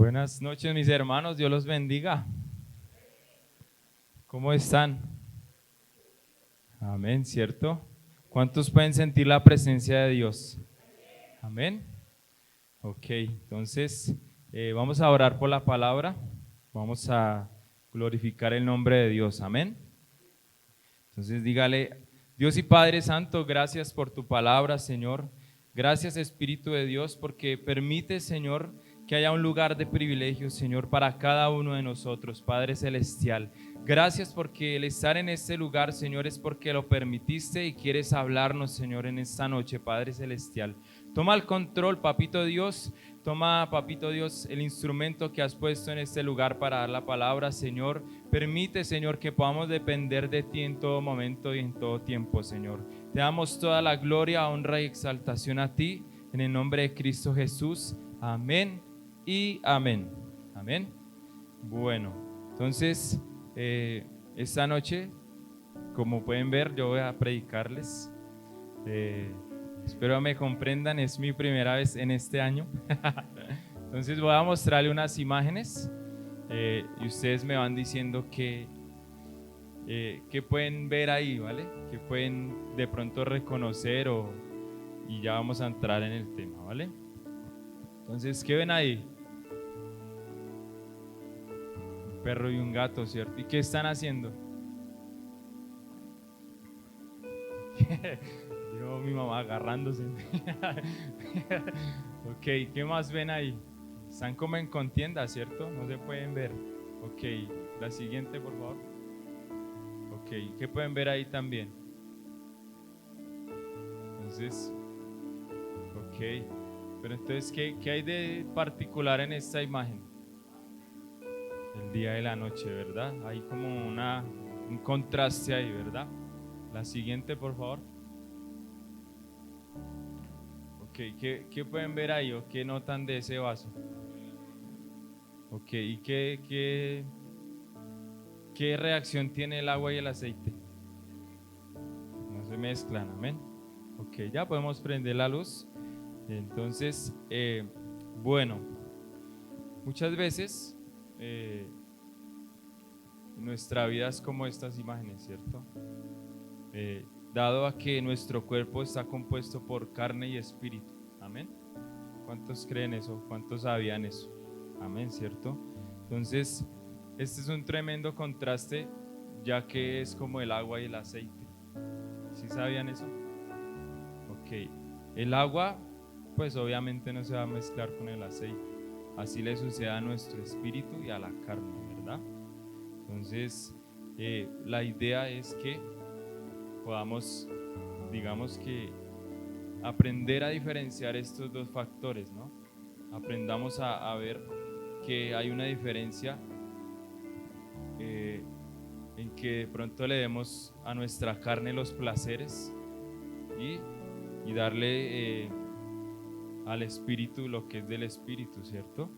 Buenas noches, mis hermanos, Dios los bendiga. ¿Cómo están? Amén, ¿cierto? ¿Cuántos pueden sentir la presencia de Dios? Amén. Ok, entonces vamos a orar por la palabra, vamos a glorificar el nombre de Dios, amén. Entonces dígale, Dios y Padre Santo, gracias por tu palabra, Señor. Gracias, Espíritu de Dios, porque permite, Señor, que haya un lugar de privilegio, Señor, para cada uno de nosotros, Padre Celestial. Gracias porque el estar en este lugar, Señor, es porque lo permitiste y quieres hablarnos, Señor, en esta noche, Padre Celestial. Toma el control, Papito Dios. Toma, Papito Dios, el instrumento que has puesto en este lugar para dar la palabra, Señor. Permite, Señor, que podamos depender de ti en todo momento y en todo tiempo, Señor. Te damos toda la gloria, honra y exaltación a ti, en el nombre de Cristo Jesús. Amén y amén. Amén. Bueno, entonces, esta noche, como pueden ver, yo voy a predicarles. Espero me comprendan, es mi primera vez en este año. Entonces voy a mostrarle unas imágenes y ustedes me van diciendo qué pueden ver ahí, ¿vale? Que pueden de pronto reconocer y ya vamos a entrar en el tema, ¿vale? Entonces, ¿qué ven ahí? Un perro y un gato, ¿cierto? ¿Y qué están haciendo? Yo, mi mamá agarrándose. Ok, ¿qué más ven ahí? Están como en contienda, ¿cierto? No se pueden ver. Ok, la siguiente, por favor. Ok, ¿qué pueden ver ahí también? Entonces, ok. Pero entonces, ¿qué hay de particular en esta imagen? El día y la noche, ¿verdad? Hay como un contraste ahí, ¿verdad? La siguiente, por favor. Ok, ¿qué pueden ver ahí o qué notan de ese vaso? Ok, ¿y qué reacción tiene el agua y el aceite? No se mezclan, amén. Ok, ya podemos prender la luz. Entonces, bueno, muchas veces nuestra vida es como estas imágenes, ¿cierto? Dado a que nuestro cuerpo está compuesto por carne y espíritu, amén. ¿Cuántos creen eso? ¿Cuántos sabían eso? Amén, ¿cierto? Entonces, este es un tremendo contraste, ya que es como el agua y el aceite. ¿Sí sabían eso? Ok. El agua, pues obviamente no se va a mezclar con el aceite. Así le sucede a nuestro espíritu y a la carne, ¿verdad? Entonces, la idea es que podamos, digamos que, aprender a diferenciar estos dos factores, ¿no? Aprendamos a ver que hay una diferencia en que de pronto le demos a nuestra carne los placeres y darle al espíritu lo que es del espíritu, ¿cierto?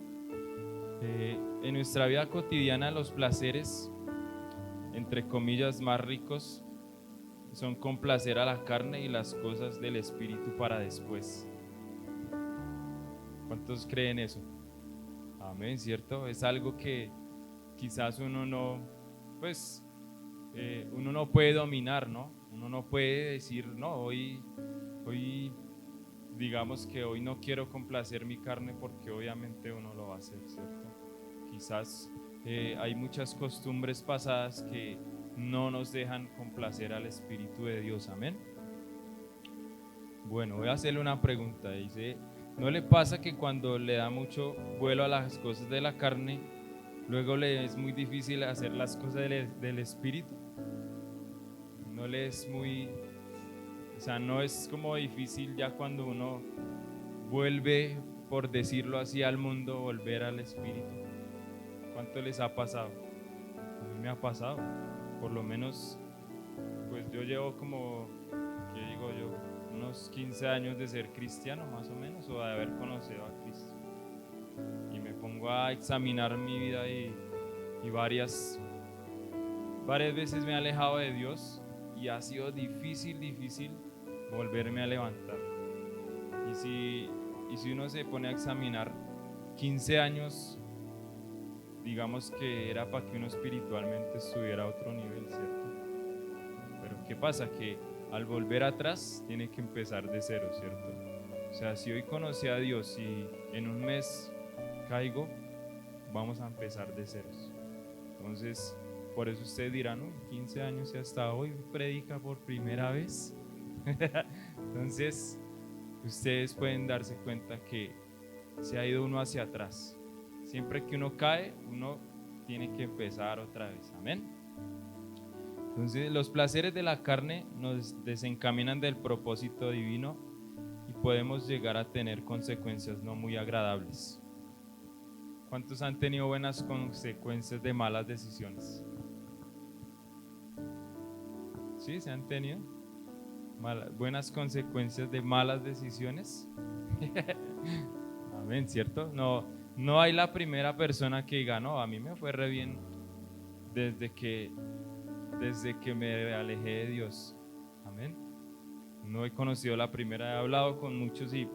En nuestra vida cotidiana los placeres, entre comillas, más ricos son complacer a la carne y las cosas del espíritu para después. ¿Cuántos creen eso? Amén, ¿cierto? Es algo que quizás uno no, pues, uno no puede dominar, ¿no? Uno no puede decir, no, hoy digamos que hoy no quiero complacer mi carne, porque obviamente uno lo va a hacer, ¿cierto? Quizás hay muchas costumbres pasadas que no nos dejan complacer al Espíritu de Dios, amén. Bueno, voy a hacerle una pregunta. Dice, ¿no le pasa que cuando le da mucho vuelo a las cosas de la carne, luego le es muy difícil hacer las cosas del Espíritu? No le es muy, o sea, no es como difícil ya cuando uno vuelve, por decirlo así, al mundo, volver al Espíritu. ¿Cuánto les ha pasado? A mí me ha pasado, por lo menos, pues yo llevo como, ¿qué digo yo? Unos 15 años de ser cristiano, más o menos, o de haber conocido a Cristo. Y me pongo a examinar mi vida y varias veces me he alejado de Dios y ha sido difícil volverme a levantar. Y si uno se pone a examinar 15 años digamos que era para que uno espiritualmente estuviera a otro nivel, ¿cierto? Pero ¿qué pasa? Que al volver atrás tiene que empezar de cero, ¿cierto? O sea, si hoy conocí a Dios y en un mes caigo, vamos a empezar de ceros. Entonces, por eso usted dirá, ¿no? 15 años y hasta hoy predica por primera vez. Entonces, ustedes pueden darse cuenta que se ha ido uno hacia atrás. Siempre que uno cae, uno tiene que empezar otra vez. Amén. Entonces, los placeres de la carne nos desencaminan del propósito divino y podemos llegar a tener consecuencias no muy agradables. ¿Cuántos han tenido buenas consecuencias de malas decisiones? ¿Sí? ¿Se han tenido buenas consecuencias de malas decisiones? Amén, ¿cierto? No hay la primera persona que diga, no, a mí me fue re bien desde que me alejé de Dios. Amén. No he conocido la primera, he hablado con muchos y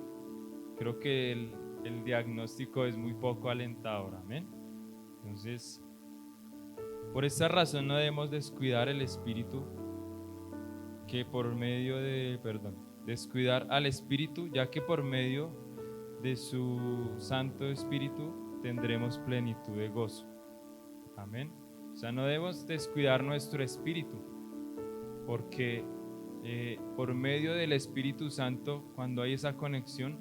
creo que el diagnóstico es muy poco alentador. Amén. Entonces, por esta razón no debemos descuidar el espíritu, descuidar al espíritu, ya que por medio de su Santo Espíritu tendremos plenitud de gozo. Amén. O sea, no debemos descuidar nuestro espíritu, porque por medio del Espíritu Santo, cuando hay esa conexión,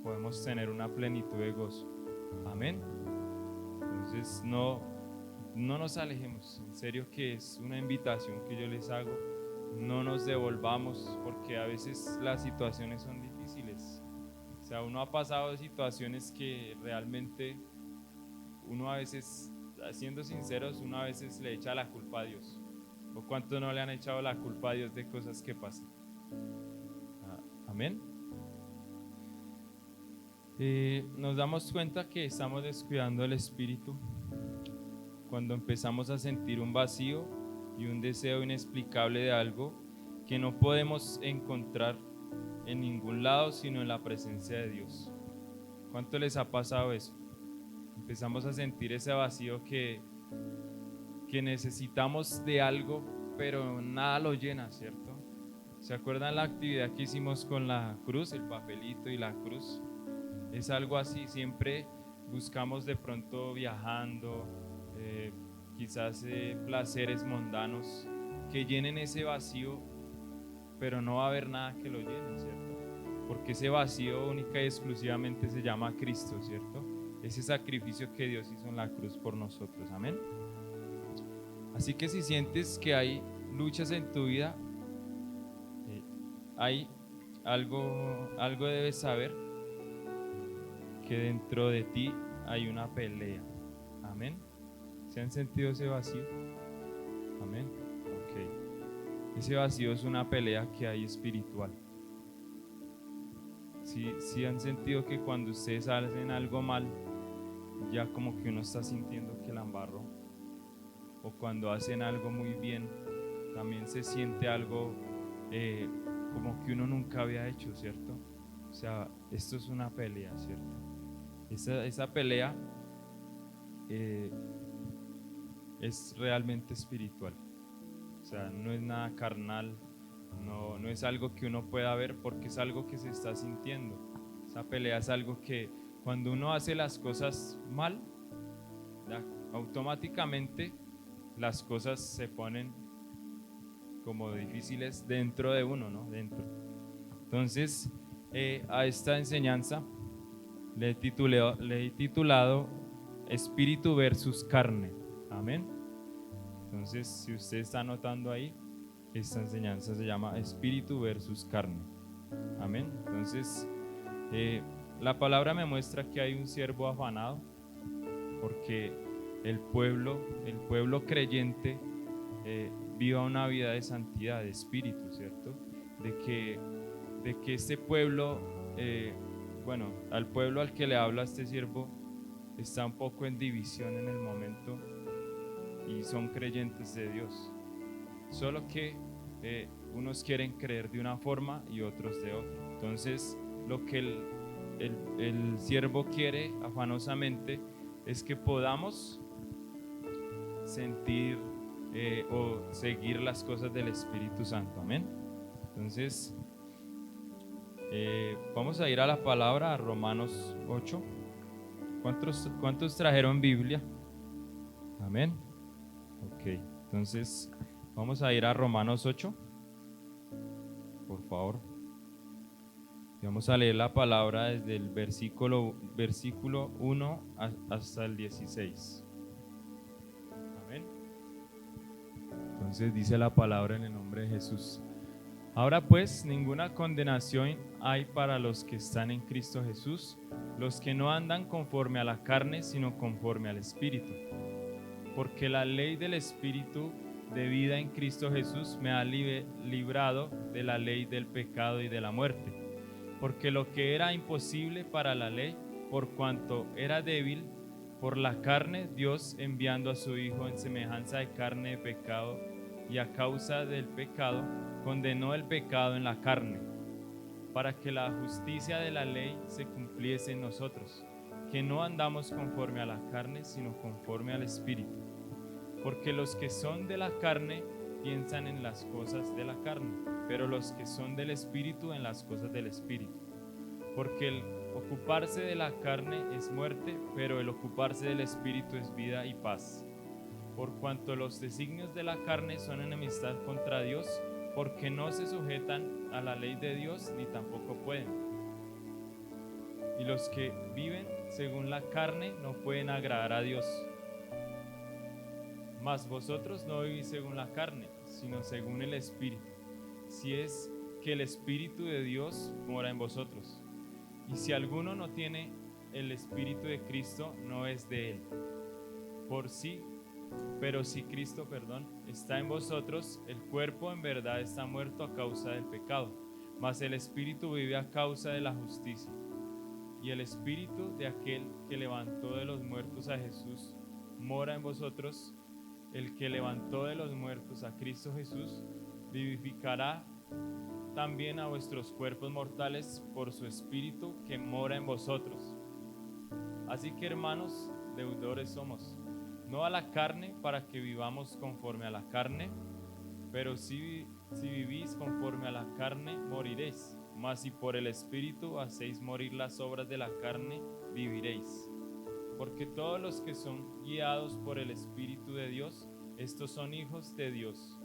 podemos tener una plenitud de gozo. Amén. Entonces, no nos alejemos. En serio que es una invitación que yo les hago. No nos devolvamos, porque a veces las situaciones son difíciles. O sea, uno ha pasado situaciones que realmente uno a veces, siendo sinceros, uno a veces le echa la culpa a Dios. ¿O cuántos no le han echado la culpa a Dios de cosas que pasan? Amén. Nos damos cuenta que estamos descuidando el espíritu cuando empezamos a sentir un vacío y un deseo inexplicable de algo que no podemos encontrar en ningún lado sino en la presencia de Dios. ¿Cuánto les ha pasado eso? Empezamos a sentir ese vacío que necesitamos de algo, pero nada lo llena, ¿cierto? ¿Se acuerdan la actividad que hicimos con la cruz, el papelito y la cruz? Es algo así, siempre buscamos de pronto viajando, quizás placeres mundanos que llenen ese vacío, pero no va a haber nada que lo llene, ¿cierto? Porque ese vacío única y exclusivamente se llama Cristo, ¿cierto? Ese sacrificio que Dios hizo en la cruz por nosotros, amén. Así que si sientes que hay luchas en tu vida, hay algo debes saber, que dentro de ti hay una pelea, amén. ¿Se han sentido ese vacío? Amén. Ok. Ese vacío es una pelea que hay espiritual. Si han sentido que cuando ustedes hacen algo mal, ya como que uno está sintiendo que la embarró, o cuando hacen algo muy bien, también se siente algo como que uno nunca había hecho, ¿cierto? O sea, esto es una pelea, ¿cierto? Esa pelea es realmente espiritual. O sea, no es nada carnal, no es algo que uno pueda ver, porque es algo que se está sintiendo. Esa pelea es algo que cuando uno hace las cosas mal, automáticamente las cosas se ponen como difíciles dentro de uno, ¿no? Dentro. Entonces, a esta enseñanza le he titulado Espíritu versus carne. Amén. Entonces, si usted está anotando ahí, esta enseñanza se llama Espíritu versus carne. Amén. Entonces, la palabra me muestra que hay un siervo afanado, porque el pueblo creyente viva una vida de santidad, de espíritu, ¿cierto? De que este pueblo, al pueblo al que le habla este siervo, está un poco en división en el momento y son creyentes de Dios. Solo que unos quieren creer de una forma y otros de otra. Entonces, lo que el siervo quiere afanosamente es que podamos sentir o seguir las cosas del Espíritu Santo. Amén. Entonces, vamos a ir a la palabra, a Romanos 8. ¿Cuántos trajeron Biblia? Amén. Ok, entonces vamos a ir a Romanos 8, por favor. Y vamos a leer la palabra desde el versículo 1 hasta el 16. Amén. Entonces dice la palabra en el nombre de Jesús. Ahora pues, ninguna condenación hay para los que están en Cristo Jesús, los que no andan conforme a la carne, sino conforme al Espíritu. Porque la ley del Espíritu de vida en Cristo Jesús me ha librado de la ley del pecado y de la muerte. Porque lo que era imposible para la ley, por cuanto era débil por la carne, Dios enviando a su Hijo en semejanza de carne de pecado, y a causa del pecado, condenó el pecado en la carne, para que la justicia de la ley se cumpliese en nosotros, que no andamos conforme a la carne, sino conforme al Espíritu. Porque los que son de la carne piensan en las cosas de la carne, pero los que son del Espíritu en las cosas del Espíritu. Porque el ocuparse de la carne es muerte, pero el ocuparse del Espíritu es vida y paz. Por cuanto los designios de la carne son enemistad contra Dios, porque no se sujetan a la ley de Dios ni tampoco pueden. Y los que viven según la carne no pueden agradar a Dios. Mas vosotros no vivís según la carne, sino según el Espíritu, si es que el Espíritu de Dios mora en vosotros. Y si alguno no tiene el Espíritu de Cristo, no es de él. Pero si Cristo, está en vosotros, el cuerpo en verdad está muerto a causa del pecado, mas el Espíritu vive a causa de la justicia. Y el Espíritu de aquel que levantó de los muertos a Jesús mora en vosotros. El que levantó de los muertos a Cristo Jesús vivificará también a vuestros cuerpos mortales por su Espíritu que mora en vosotros. Así que, hermanos, deudores somos, no a la carne para que vivamos conforme a la carne, pero si vivís conforme a la carne, moriréis. Mas si por el Espíritu hacéis morir las obras de la carne, viviréis. Porque todos los que son guiados por el Espíritu de Dios, estos son hijos de Dios.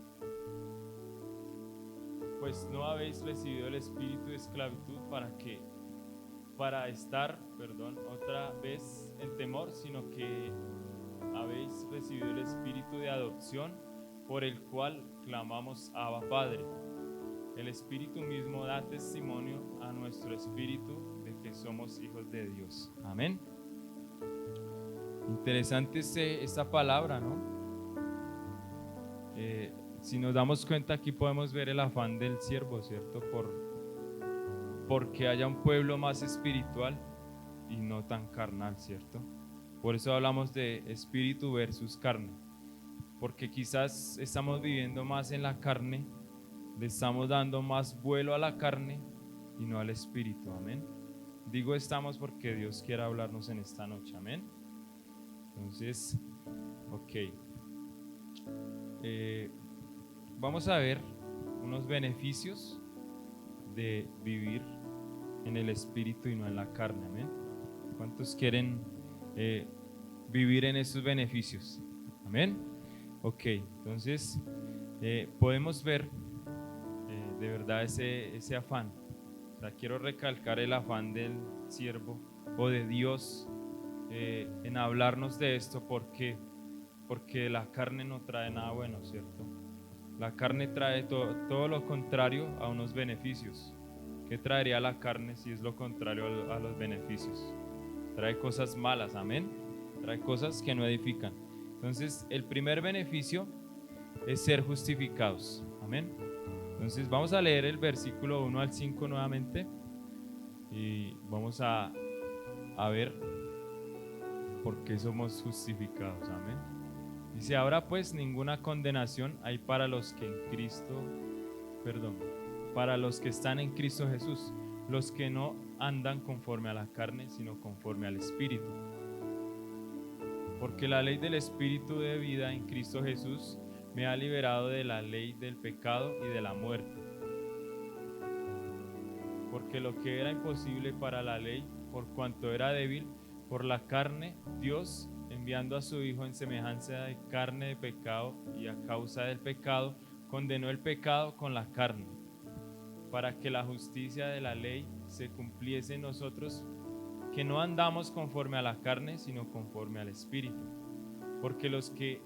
Pues no habéis recibido el espíritu de esclavitud para estar otra vez en temor, sino que habéis recibido el espíritu de adopción, por el cual clamamos Abba Padre. El Espíritu mismo da testimonio a nuestro espíritu de que somos hijos de Dios. Amén. Interesante esta palabra, ¿no? Si nos damos cuenta, aquí podemos ver el afán del siervo, ¿cierto? Porque haya un pueblo más espiritual y no tan carnal, ¿cierto? Por eso hablamos de espíritu versus carne, porque quizás estamos viviendo más en la carne, le estamos dando más vuelo a la carne y no al espíritu. Amén. Digo estamos porque Dios quiere hablarnos en esta noche. Amén. Entonces, ok. Vamos a ver unos beneficios de vivir en el espíritu y no en la carne. Amén. ¿Cuántos quieren vivir en esos beneficios? Amén. Ok, entonces podemos ver de verdad ese afán. O sea, quiero recalcar el afán del siervo o de Dios en hablarnos de esto, porque la carne no trae nada bueno, ¿cierto? La carne trae todo lo contrario a unos beneficios. ¿Qué traería la carne si es lo contrario a los beneficios? Trae cosas malas, amén. Trae cosas que no edifican. Entonces, el primer beneficio es ser justificados, amén. Entonces, vamos a leer el versículo 1 al 5 nuevamente y vamos a ver por qué somos justificados, amén. Dice, ahora pues ninguna condenación hay para los que para los que están en Cristo Jesús, los que no andan conforme a la carne, sino conforme al Espíritu. porque la ley del Espíritu de vida en Cristo Jesús me ha liberado de la ley del pecado y de la muerte. Porque lo que era imposible para la ley, por cuanto era débil, por la carne, Dios, enviando a su Hijo en semejanza de carne de pecado y a causa del pecado, condenó el pecado con la carne, para que la justicia de la ley se cumpliese en nosotros, que no andamos conforme a la carne, sino conforme al Espíritu. Porque los que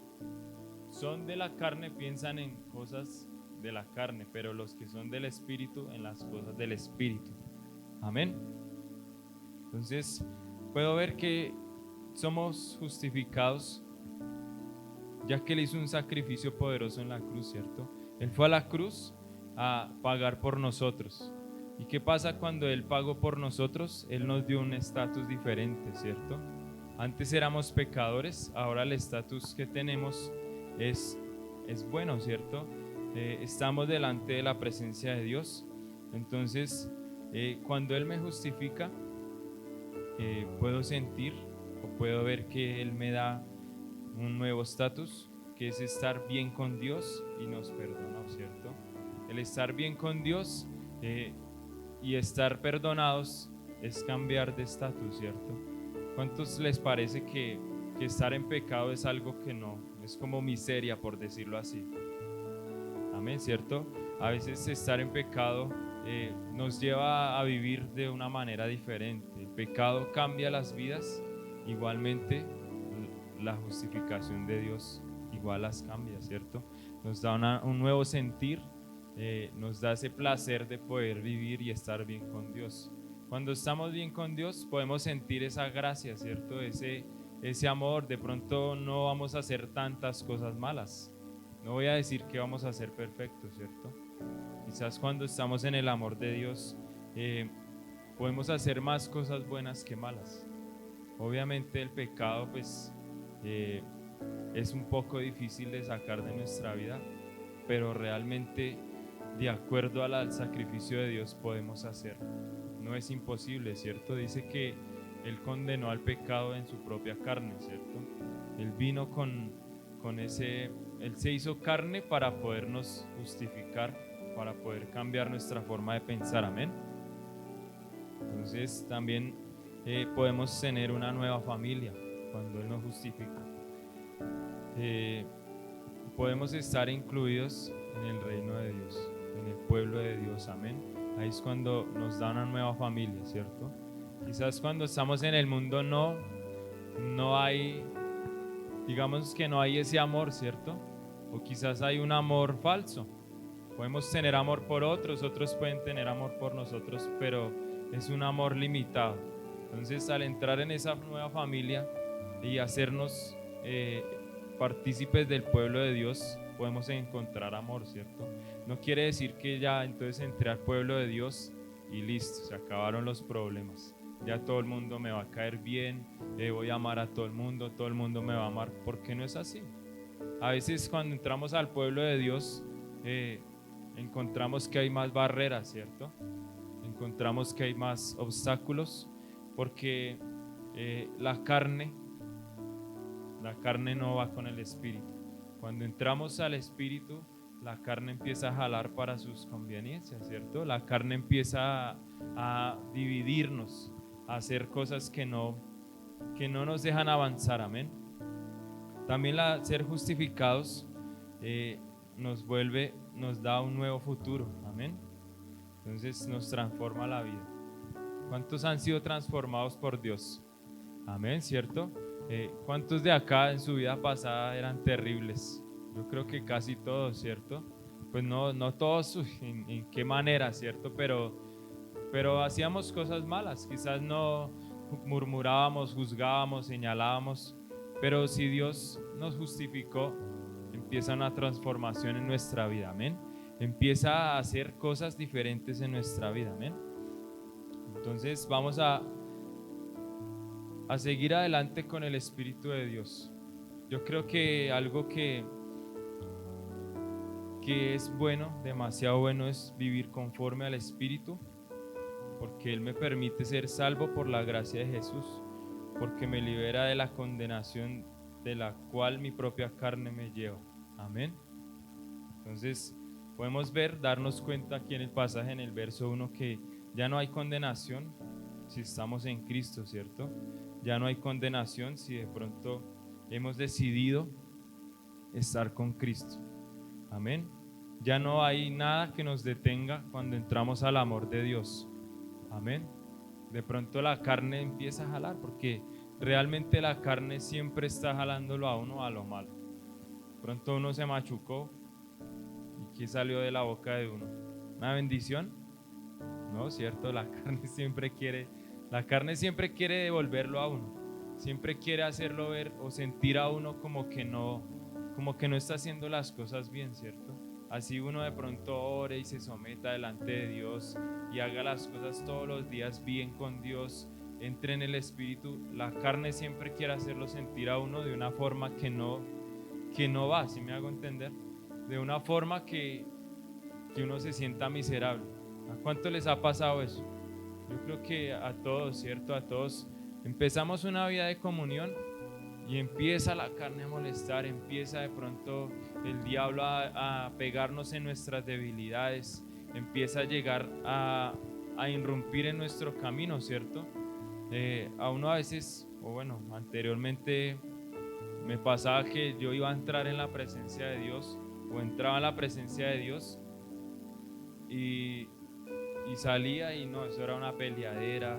son de la carne piensan en cosas de la carne, pero los que son del Espíritu en las cosas del Espíritu. Amén. Entonces, puedo ver que somos justificados, ya que Él hizo un sacrificio poderoso en la cruz, ¿cierto? Él fue a la cruz a pagar por nosotros. ¿Y qué pasa cuando Él pagó por nosotros? Él nos dio un estatus diferente, ¿cierto? Antes éramos pecadores, ahora el estatus que tenemos es bueno, ¿cierto? Estamos delante de la presencia de Dios. Entonces, cuando Él me justifica, puedo sentir o puedo ver que Él me da un nuevo estatus, que es estar bien con Dios y nos perdona, ¿cierto? El estar bien con Dios y estar perdonados es cambiar de estatus, ¿cierto? ¿Cuántos les parece que estar en pecado es algo que no, es como miseria, por decirlo así? Amén, ¿cierto? A veces estar en pecado nos lleva a vivir de una manera diferente. El pecado cambia las vidas, igualmente la justificación de Dios igual las cambia, ¿cierto? Nos da un nuevo sentir, nos da ese placer de poder vivir y estar bien con Dios. Cuando estamos bien con Dios podemos sentir esa gracia, ¿cierto? Ese amor. De pronto no vamos a hacer tantas cosas malas. No voy a decir que vamos a ser perfectos, ¿cierto? Quizás cuando estamos en el amor de Dios podemos hacer más cosas buenas que malas. Obviamente el pecado pues es un poco difícil de sacar de nuestra vida, pero realmente de acuerdo al sacrificio de Dios podemos hacerlo. No es imposible, ¿cierto? Dice que Él condenó al pecado en su propia carne, ¿cierto? Él vino con ese, Él se hizo carne para podernos justificar, para poder cambiar nuestra forma de pensar, amén. Entonces también podemos tener una nueva familia cuando Él nos justifica. Podemos estar incluidos en el reino de Dios, en el pueblo de Dios, amén. Ahí es cuando nos da una nueva familia, ¿cierto? Quizás cuando estamos en el mundo no hay, digamos que no hay ese amor, ¿cierto? O quizás hay un amor falso. Podemos tener amor por otros, otros pueden tener amor por nosotros, pero es un amor limitado. Entonces, al entrar en esa nueva familia y hacernos partícipes del pueblo de Dios, podemos encontrar amor, ¿cierto? No quiere decir que ya entonces entré al pueblo de Dios y listo, se acabaron los problemas. Ya todo el mundo me va a caer bien, voy a amar a todo el mundo me va a amar, porque no es así. A veces cuando entramos al pueblo de Dios, encontramos que hay más barreras, ¿cierto? Encontramos que hay más obstáculos, porque la carne no va con el espíritu. Cuando entramos al espíritu, la carne empieza a jalar para sus conveniencias, ¿cierto? La carne empieza a dividirnos, a hacer cosas que no nos dejan avanzar, amén. También ser justificados nos da un nuevo futuro, amén. Entonces nos transforma la vida. ¿Cuántos han sido transformados por Dios? Amén, ¿cierto? ¿Cuántos de acá en su vida pasada eran terribles? Yo creo que casi todos, ¿cierto? Pues no todos, en qué manera, ¿cierto? Pero hacíamos cosas malas, quizás no murmurábamos, juzgábamos, señalábamos, pero si Dios nos justificó, empieza una transformación en nuestra vida, amén. Empieza a hacer cosas diferentes en nuestra vida, amén. Entonces vamos a seguir adelante con el Espíritu de Dios. Yo creo que algo que es bueno, demasiado bueno, es vivir conforme al Espíritu, porque Él me permite ser salvo por la gracia de Jesús, porque me libera de la condenación de la cual mi propia carne me lleva. Amén. Entonces podemos darnos cuenta aquí en el pasaje, en el verso 1, que ya no hay condenación si estamos en Cristo, ¿cierto? Ya no hay condenación si de pronto hemos decidido estar con Cristo. Amén. Ya no hay nada que nos detenga cuando entramos al amor de Dios. Amén. De pronto la carne empieza a jalar, porque realmente la carne siempre está jalándolo a uno a lo malo. De pronto uno se machucó y ¿qué salió de la boca de uno? ¿Una bendición? No, ¿cierto? La carne siempre quiere devolverlo a uno. Siempre quiere hacerlo ver o sentir a uno como que no está haciendo las cosas bien, ¿cierto? Así uno de pronto ore y se someta delante de Dios y haga las cosas todos los días bien con Dios, entre en el Espíritu, la carne siempre quiere hacerlo sentir a uno de una forma que no va, ¿sí me hago entender? De una forma que uno se sienta miserable. ¿A cuánto les ha pasado eso? Yo creo que a todos, ¿cierto? A todos. Empezamos una vida de comunión y empieza la carne a molestar, empieza de pronto el diablo a pegarnos en nuestras debilidades, empieza a llegar a irrumpir en nuestro camino, ¿cierto? A uno a veces, o bueno, anteriormente me pasaba que yo iba a entrar en la presencia de Dios o entraba en la presencia de Dios y salía y no, eso era una peleadera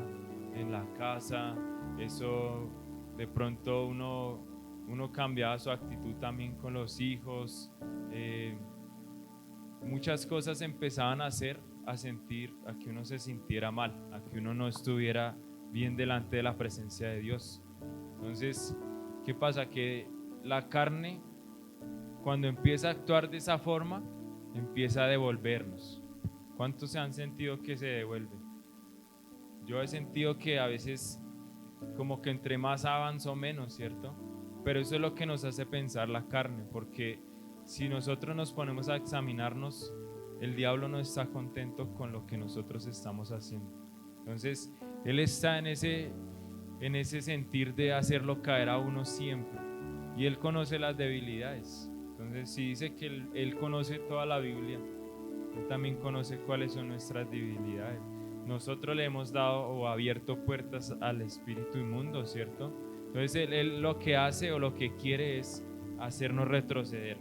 en la casa, eso de pronto uno cambiaba su actitud también con los hijos, muchas cosas empezaban a sentir, a que uno se sintiera mal, a que uno no estuviera bien delante de la presencia de Dios. Entonces, ¿qué pasa? Que la carne, cuando empieza a actuar de esa forma, empieza a devolvernos. ¿Cuántos se han sentido que se devuelve? Yo he sentido que a veces como que entre más avanzo menos, ¿cierto? Pero eso es lo que nos hace pensar la carne, porque si nosotros nos ponemos a examinarnos, el diablo no está contento con lo que nosotros estamos haciendo. Entonces, él está en ese sentir de hacerlo caer a uno siempre, y él conoce las debilidades. Entonces, si dice que él conoce toda la Biblia, él también conoce cuáles son nuestras debilidades. Nosotros le hemos dado o abierto puertas al espíritu inmundo, ¿cierto? Entonces él lo que hace o lo que quiere es hacernos retroceder.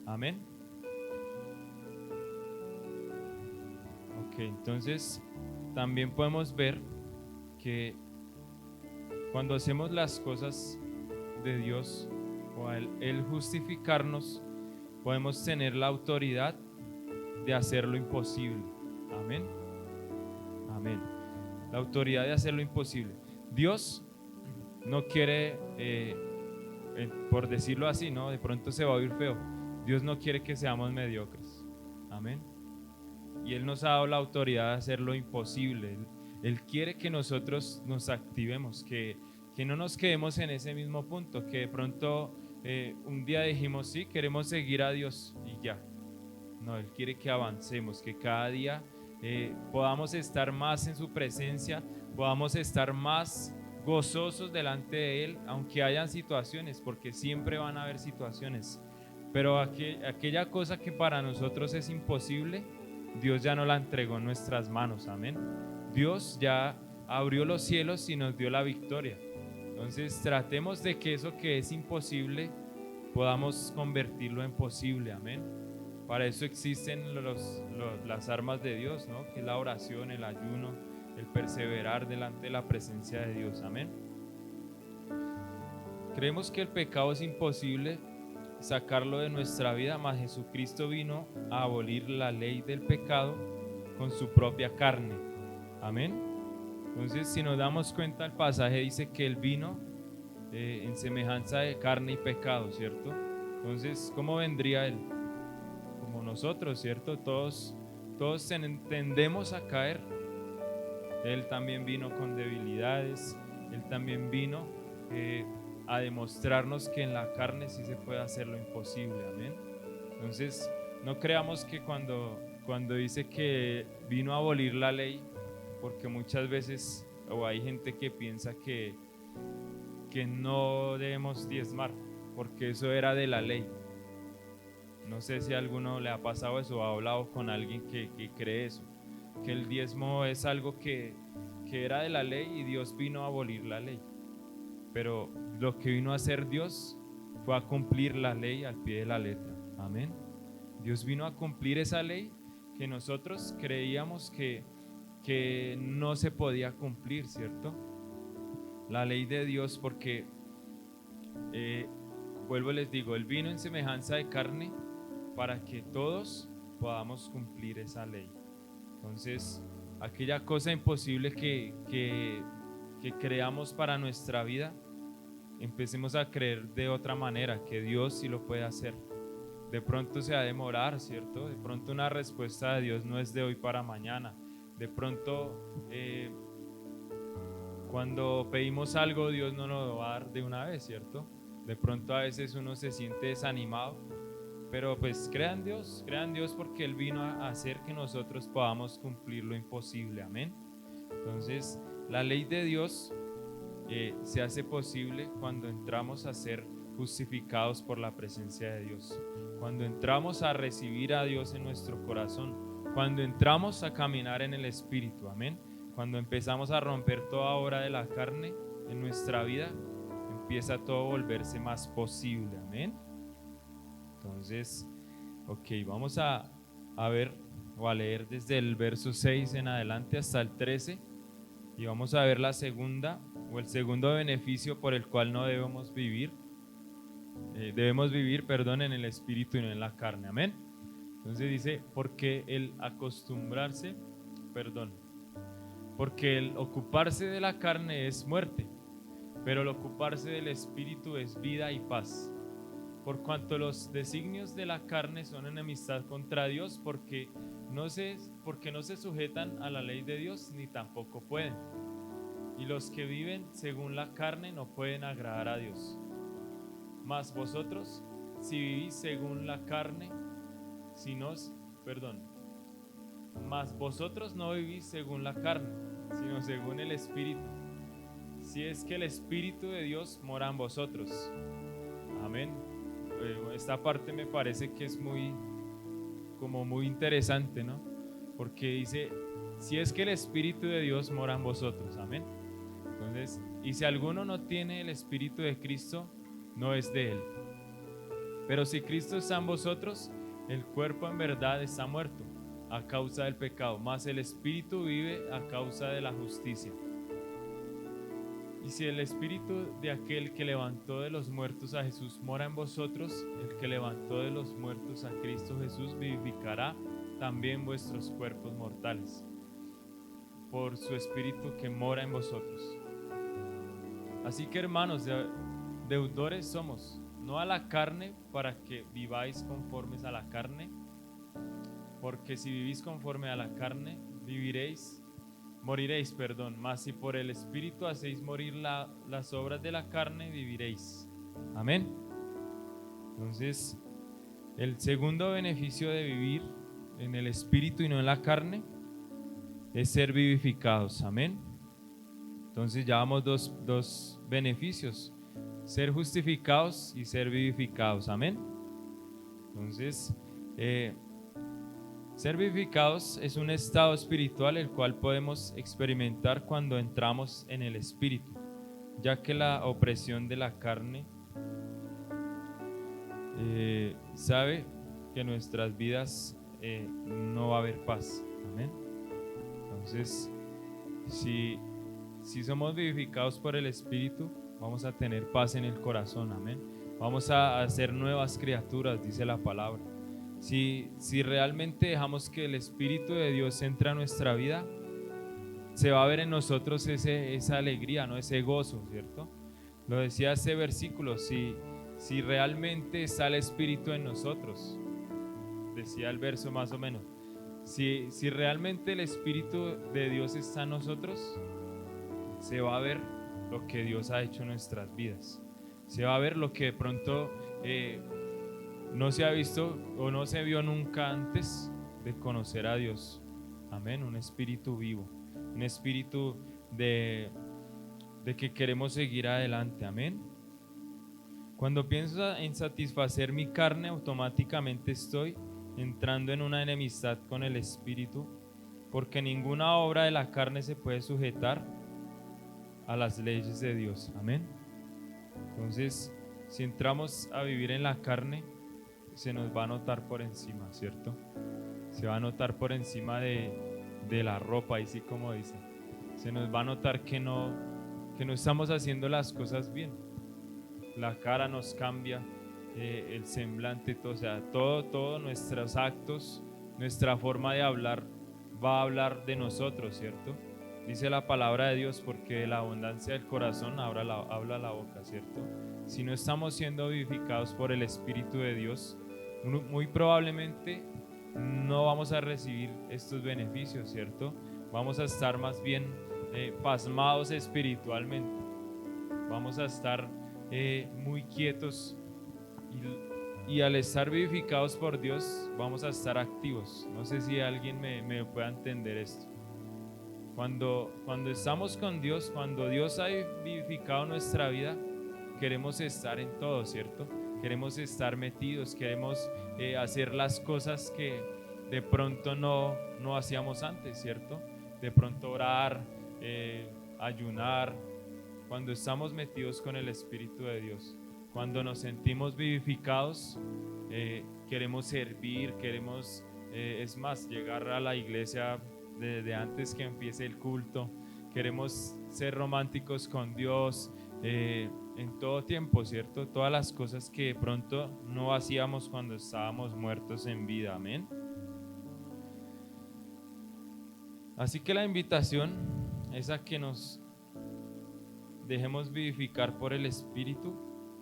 Amén. Ok, entonces también podemos ver que cuando hacemos las cosas de Dios o al él justificarnos, podemos tener la autoridad de hacer lo imposible. Amén. Amén. La autoridad de hacer lo imposible. Dios no quiere, por decirlo así, ¿no? De pronto se va a oír feo. Dios no quiere que seamos mediocres. Amén. Y Él nos ha dado la autoridad de hacer lo imposible. Él quiere que nosotros nos activemos, que no nos quedemos en ese mismo punto, que de pronto un día dijimos, sí, queremos seguir a Dios y ya. No, Él quiere que avancemos, que cada día podamos estar más en su presencia, podamos estar más gozosos delante de Él, aunque hayan situaciones, porque siempre van a haber situaciones. Pero aquella cosa que para nosotros es imposible, Dios ya nos la entregó en nuestras manos. Amén. Dios ya abrió los cielos y nos dio la victoria. Entonces tratemos de que eso que es imposible podamos convertirlo en posible. Amén. Para eso existen las armas de Dios, ¿no? Que es la oración, el ayuno, el perseverar delante de la presencia de Dios. Amén. Creemos que el pecado es imposible sacarlo de nuestra vida, mas Jesucristo vino a abolir la ley del pecado con su propia carne. Amén. Entonces, si nos damos cuenta, el pasaje dice que Él vino en semejanza de carne y pecado, ¿cierto? Entonces, ¿cómo vendría Él? Como nosotros, ¿cierto? Todos tendemos a caer. Él también vino con debilidades, Él también vino a demostrarnos que en la carne sí se puede hacer lo imposible. Amén. Entonces, no creamos que cuando dice que vino a abolir la ley, porque muchas veces o hay gente que piensa que que no debemos diezmar, porque eso era de la ley. No sé si a alguno le ha pasado eso o ha hablado con alguien que cree eso, que el diezmo es algo que era de la ley y Dios vino a abolir la ley. Pero lo que vino a hacer Dios fue a cumplir la ley al pie de la letra. Amén. Dios vino a cumplir esa ley que nosotros creíamos que no se podía cumplir, ¿cierto? La ley de Dios, porque vuelvo y les digo, Él vino en semejanza de carne para que todos podamos cumplir esa ley. Entonces, aquella cosa imposible que creamos para nuestra vida, empecemos a creer de otra manera, que Dios sí lo puede hacer. De pronto se va a demorar, ¿cierto? De pronto una respuesta de Dios no es de hoy para mañana. De pronto, cuando pedimos algo, Dios no nos lo va a dar de una vez, ¿cierto? De pronto a veces uno se siente desanimado, pero pues crean Dios porque Él vino a hacer que nosotros podamos cumplir lo imposible, amén. Entonces, la ley de Dios se hace posible cuando entramos a ser justificados por la presencia de Dios, cuando entramos a recibir a Dios en nuestro corazón, cuando entramos a caminar en el Espíritu, amén. Cuando empezamos a romper toda obra de la carne en nuestra vida, empieza todo a volverse más posible, amén. Entonces, ok, vamos a ver o a leer desde el verso 6 en adelante hasta el 13 y vamos a ver la segunda o el segundo beneficio por el cual no debemos vivir, en el Espíritu y no en la carne, amén. Entonces dice, porque el ocuparse de la carne es muerte, pero el ocuparse del Espíritu es vida y paz. Por cuanto los designios de la carne son enemistad contra Dios, porque no se sujetan a la ley de Dios, ni tampoco pueden. Y los que viven según la carne no pueden agradar a Dios. Mas vosotros, si vivís según la carne, mas vosotros no vivís según la carne, sino según el Espíritu, si es que el Espíritu de Dios mora en vosotros. Amén. Esta parte me parece que es muy interesante, ¿no? Porque dice, si es que el Espíritu de Dios mora en vosotros, amén. Entonces, y si alguno no tiene el Espíritu de Cristo, no es de él. Pero si Cristo está en vosotros, el cuerpo en verdad está muerto a causa del pecado, mas el Espíritu vive a causa de la justicia. Y si el Espíritu de aquel que levantó de los muertos a Jesús mora en vosotros, el que levantó de los muertos a Cristo Jesús vivificará también vuestros cuerpos mortales, por su Espíritu que mora en vosotros. Así que, hermanos, deudores somos, no a la carne, para que viváis conformes a la carne, porque si vivís conforme a la carne, moriréis, mas si por el Espíritu hacéis morir las obras de la carne, viviréis. Amén. Entonces, el segundo beneficio de vivir en el Espíritu y no en la carne es ser vivificados. Amén. Entonces ya vamos dos beneficios: ser justificados y ser vivificados. Amén. Entonces, ser vivificados es un estado espiritual el cual podemos experimentar cuando entramos en el Espíritu, ya que la opresión de la carne sabe que en nuestras vidas no va a haber paz. Amén. Entonces, si somos vivificados por el Espíritu, vamos a tener paz en el corazón. Amén. Vamos a ser nuevas criaturas, dice la palabra. Si realmente dejamos que el Espíritu de Dios entre a nuestra vida, se va a ver en nosotros esa alegría, ¿no? Ese gozo, ¿cierto? Lo decía ese versículo, si realmente está el Espíritu en nosotros, decía el verso más o menos, si realmente el Espíritu de Dios está en nosotros, se va a ver lo que Dios ha hecho en nuestras vidas. Se va a ver lo que de pronto no se ha visto o no se vio nunca antes de conocer a Dios. Amén. Un espíritu vivo, un espíritu de de que queremos seguir adelante, amén. Cuando pienso en satisfacer mi carne, automáticamente estoy entrando en una enemistad con el Espíritu, porque ninguna obra de la carne se puede sujetar a las leyes de Dios, amén. Entonces, si entramos a vivir en la carne, se nos va a notar por encima, ¿cierto? Se va a notar por encima de la ropa, y sí, como dice, se nos va a notar que no estamos haciendo las cosas bien. La cara nos cambia, el semblante, todo, o sea, todo nuestros actos, nuestra forma de hablar va a hablar de nosotros, ¿cierto? Dice la palabra de Dios, porque de la abundancia del corazón habla la boca, ¿cierto? Si no estamos siendo vivificados por el Espíritu de Dios, muy probablemente no vamos a recibir estos beneficios, ¿cierto? Vamos a estar más bien pasmados espiritualmente. Vamos a estar muy quietos y al estar vivificados por Dios vamos a estar activos. No sé si alguien me pueda entender esto. Cuando estamos con Dios, cuando Dios ha vivificado nuestra vida, queremos estar en todo, ¿cierto? Queremos estar metidos, queremos hacer las cosas que de pronto no hacíamos antes, ¿cierto? De pronto orar, ayunar. Cuando estamos metidos con el Espíritu de Dios, cuando nos sentimos vivificados, queremos servir, queremos, es más, llegar a la iglesia desde antes que empiece el culto, queremos ser románticos con Dios en todo tiempo, ¿cierto? Todas las cosas que de pronto no hacíamos cuando estábamos muertos en vida, amén. Así que la invitación es a que nos dejemos vivificar por el Espíritu,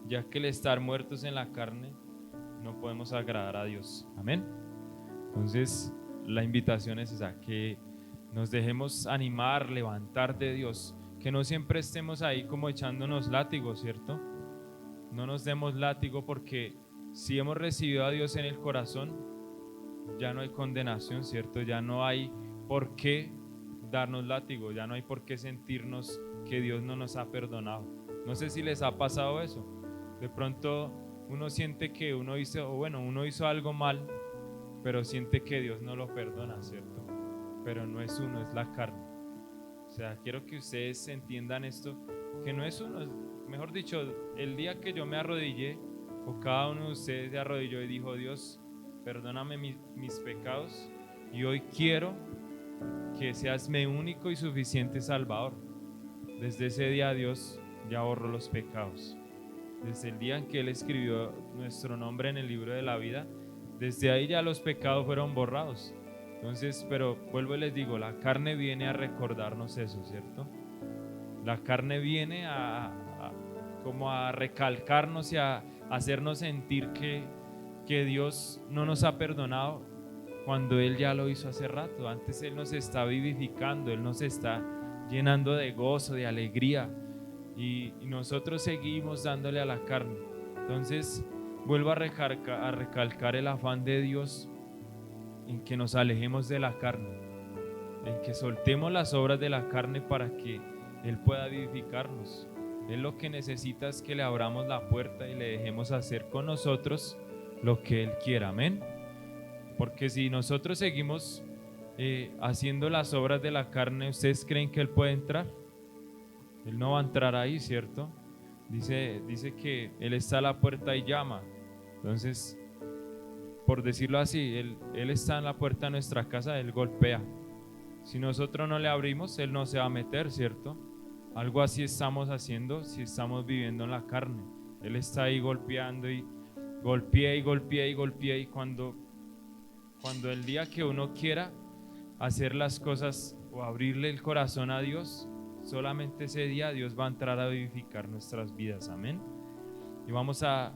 ya que el estar muertos en la carne no podemos agradar a Dios. Amén. Entonces, la invitación es esa, que nos dejemos animar, levantar de Dios, que no siempre estemos ahí como echándonos látigo, ¿cierto? No nos demos látigo, porque si hemos recibido a Dios en el corazón, ya no hay condenación, ¿cierto? Ya no hay por qué darnos látigo, ya no hay por qué sentirnos que Dios no nos ha perdonado. No sé si les ha pasado eso. De pronto uno siente que uno hizo algo mal, pero siente que Dios no lo perdona, ¿cierto? Pero no es uno, es la carne. O sea, quiero que ustedes entiendan esto, que no es uno, mejor dicho, el día que yo me arrodillé, o cada uno de ustedes se arrodilló y dijo: Dios, perdóname mis pecados, y hoy quiero que seas mi único y suficiente Salvador. Desde ese día Dios ya borró los pecados. Desde el día en que Él escribió nuestro nombre en el libro de la vida, desde ahí ya los pecados fueron borrados. Entonces, pero vuelvo y les digo, la carne viene a recordarnos eso, ¿cierto? La carne viene como a recalcarnos y a hacernos sentir que Dios no nos ha perdonado, cuando Él ya lo hizo hace rato. Antes Él nos está vivificando, Él nos está llenando de gozo, de alegría, y nosotros seguimos dándole a la carne. Entonces vuelvo a recalcar el afán de Dios en que nos alejemos de la carne, en que soltemos las obras de la carne para que Él pueda vivificarnos. Él lo que necesita es que le abramos la puerta y le dejemos hacer con nosotros lo que Él quiera, amén. Porque si nosotros seguimos haciendo las obras de la carne, ¿ustedes creen que Él puede entrar? Él no va a entrar ahí, ¿cierto? Dice que Él está a la puerta y llama. Entonces, por decirlo así, Él está en la puerta de nuestra casa, Él golpea. Si nosotros no le abrimos, Él no se va a meter, ¿cierto? Algo así estamos haciendo si estamos viviendo en la carne. Él está ahí golpeando y golpea y golpea y golpea, y cuando el día que uno quiera hacer las cosas o abrirle el corazón a Dios, solamente ese día Dios va a entrar a vivificar nuestras vidas, amén. Y vamos a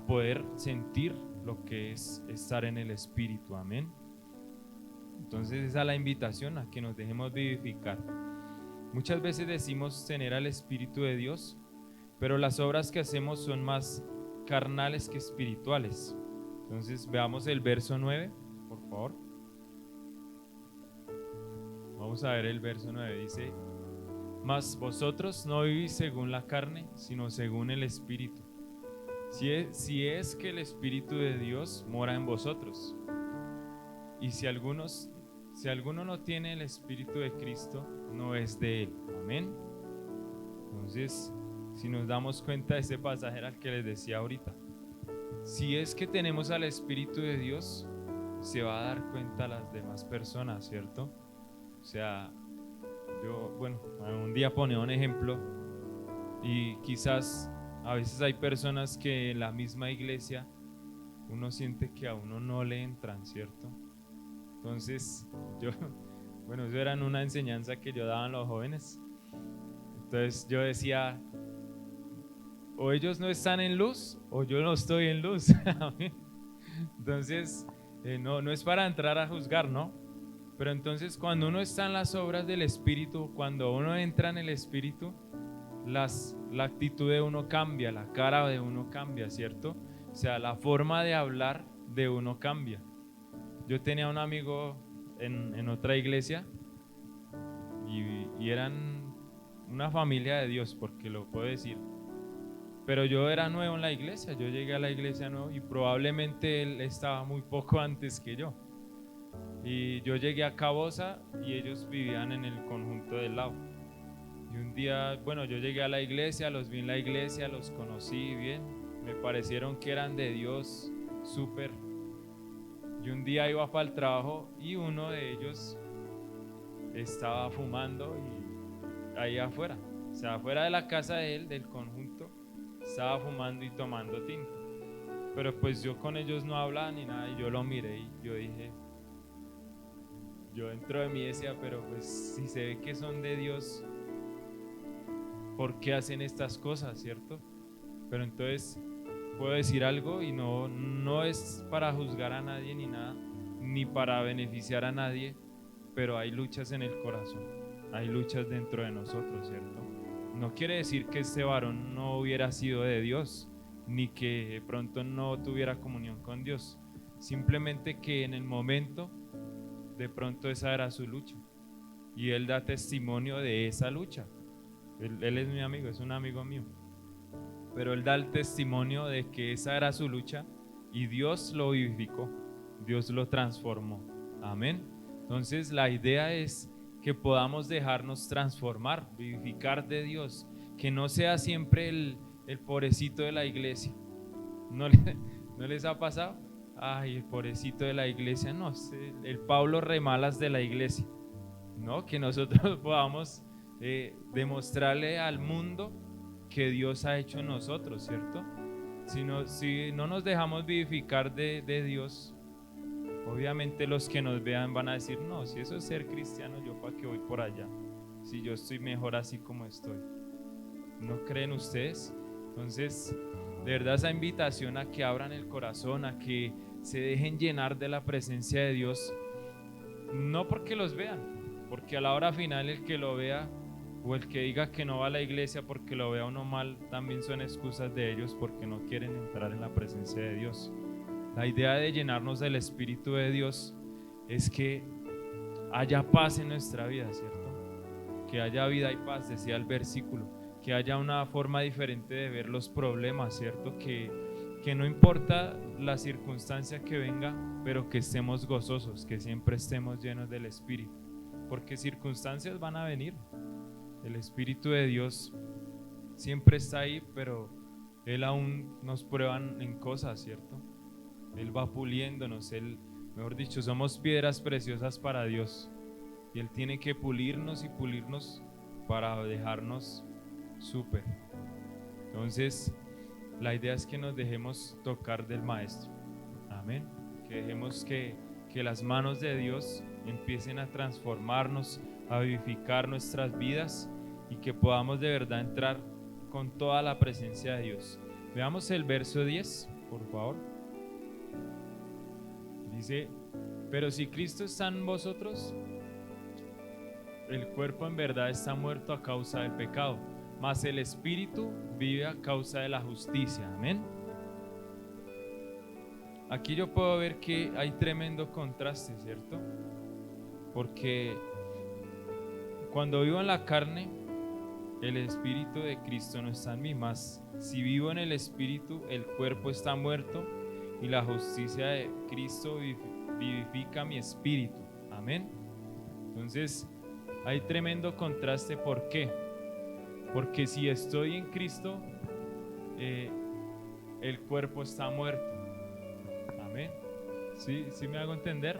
poder sentir lo que es estar en el Espíritu, amén. Entonces esa es la invitación, a que nos dejemos vivificar. Muchas veces decimos tener al Espíritu de Dios, pero las obras que hacemos son más carnales que espirituales. Entonces veamos el verso 9, por favor. Vamos a ver el verso 9, dice: Mas vosotros no vivís según la carne, sino según el Espíritu. Si es que el Espíritu de Dios mora en vosotros. Y si alguno no tiene el Espíritu de Cristo, no es de él. Amén. Entonces, si nos damos cuenta de ese pasaje era el que les decía ahorita. Si es que tenemos al Espíritu de Dios, se va a dar cuenta a las demás personas, ¿cierto? O sea, un día ponía un ejemplo y quizás a veces hay personas que en la misma iglesia uno siente que a uno no le entran, ¿cierto? Entonces, eso era una enseñanza que yo daba a los jóvenes. Entonces yo decía, o ellos no están en luz o yo no estoy en luz. Entonces, no es para entrar a juzgar, ¿no? Pero entonces cuando uno está en las obras del Espíritu, cuando uno entra en el Espíritu, la actitud de uno cambia, la cara de uno cambia, ¿cierto? O sea, la forma de hablar de uno cambia. Yo tenía un amigo en otra iglesia y eran una familia de Dios, porque lo puedo decir. Pero yo era nuevo en la iglesia, yo llegué a la iglesia nuevo y probablemente él estaba muy poco antes que yo. Y yo llegué a Cabosa y ellos vivían en el conjunto del lado. Y un día, yo llegué a la iglesia, los vi en la iglesia, los conocí bien, me parecieron que eran de Dios, súper. Y un día iba para el trabajo y uno de ellos estaba fumando y ahí afuera, o sea, afuera de la casa de él, del conjunto, estaba fumando y tomando tinto. Pero pues yo con ellos no hablaba ni nada y yo lo miré y yo dije, yo dentro de mí decía, pero pues si se ve que son de Dios, ¿por qué hacen estas cosas, cierto? Pero entonces puedo decir algo y no es para juzgar a nadie ni nada, ni para beneficiar a nadie, pero hay luchas en el corazón, hay luchas dentro de nosotros, ¿cierto? No quiere decir que este varón no hubiera sido de Dios, ni que de pronto no tuviera comunión con Dios, simplemente que en el momento de pronto esa era su lucha y él da testimonio de esa lucha. Él es mi amigo, es un amigo mío, pero él da el testimonio de que esa era su lucha y Dios lo vivificó, Dios lo transformó. Amén. Entonces la idea es que podamos dejarnos transformar, vivificar de Dios, que no sea siempre el pobrecito de la iglesia. ¿No les ha pasado? Ay, el pobrecito de la iglesia, no, el Pablo Remalas de la iglesia, ¿no? Que nosotros podamos demostrarle al mundo que Dios ha hecho en nosotros, ¿cierto? Si no nos dejamos vivificar de Dios, obviamente los que nos vean van a decir, no, si eso es ser cristiano, yo para qué voy por allá, si yo estoy mejor así como estoy. ¿No creen ustedes? Entonces, de verdad esa invitación a que abran el corazón, a que se dejen llenar de la presencia de Dios, no porque los vean, porque a la hora final el que lo vea o el que diga que no va a la iglesia porque lo vea uno mal, también son excusas de ellos porque no quieren entrar en la presencia de Dios. La idea de llenarnos del Espíritu de Dios es que haya paz en nuestra vida, ¿cierto? Que haya vida y paz, decía el versículo, que haya una forma diferente de ver los problemas, ¿cierto? Que no importa la circunstancia que venga, pero que estemos gozosos, que siempre estemos llenos del Espíritu, porque circunstancias van a venir. El Espíritu de Dios siempre está ahí, pero Él aún nos prueba en cosas, ¿cierto? Él va puliéndonos, mejor dicho, somos piedras preciosas para Dios y Él tiene que pulirnos y pulirnos para dejarnos súper. Entonces, la idea es que nos dejemos tocar del Maestro. Amén. Que dejemos que las manos de Dios empiecen a transformarnos, a vivificar nuestras vidas y que podamos de verdad entrar con toda la presencia de Dios. Veamos el verso 10, por favor. Dice, pero si Cristo está en vosotros, el cuerpo en verdad está muerto a causa del pecado, mas el espíritu vive a causa de la justicia. Amén. Aquí yo puedo ver que hay tremendo contraste, ¿cierto? Porque cuando vivo en la carne, el Espíritu de Cristo no está en mí, mas si vivo en el Espíritu, el cuerpo está muerto y la justicia de Cristo vivifica mi espíritu. Amén. Entonces, hay tremendo contraste. ¿Por qué? Porque si estoy en Cristo, el cuerpo está muerto. Amén. ¿Sí me hago entender?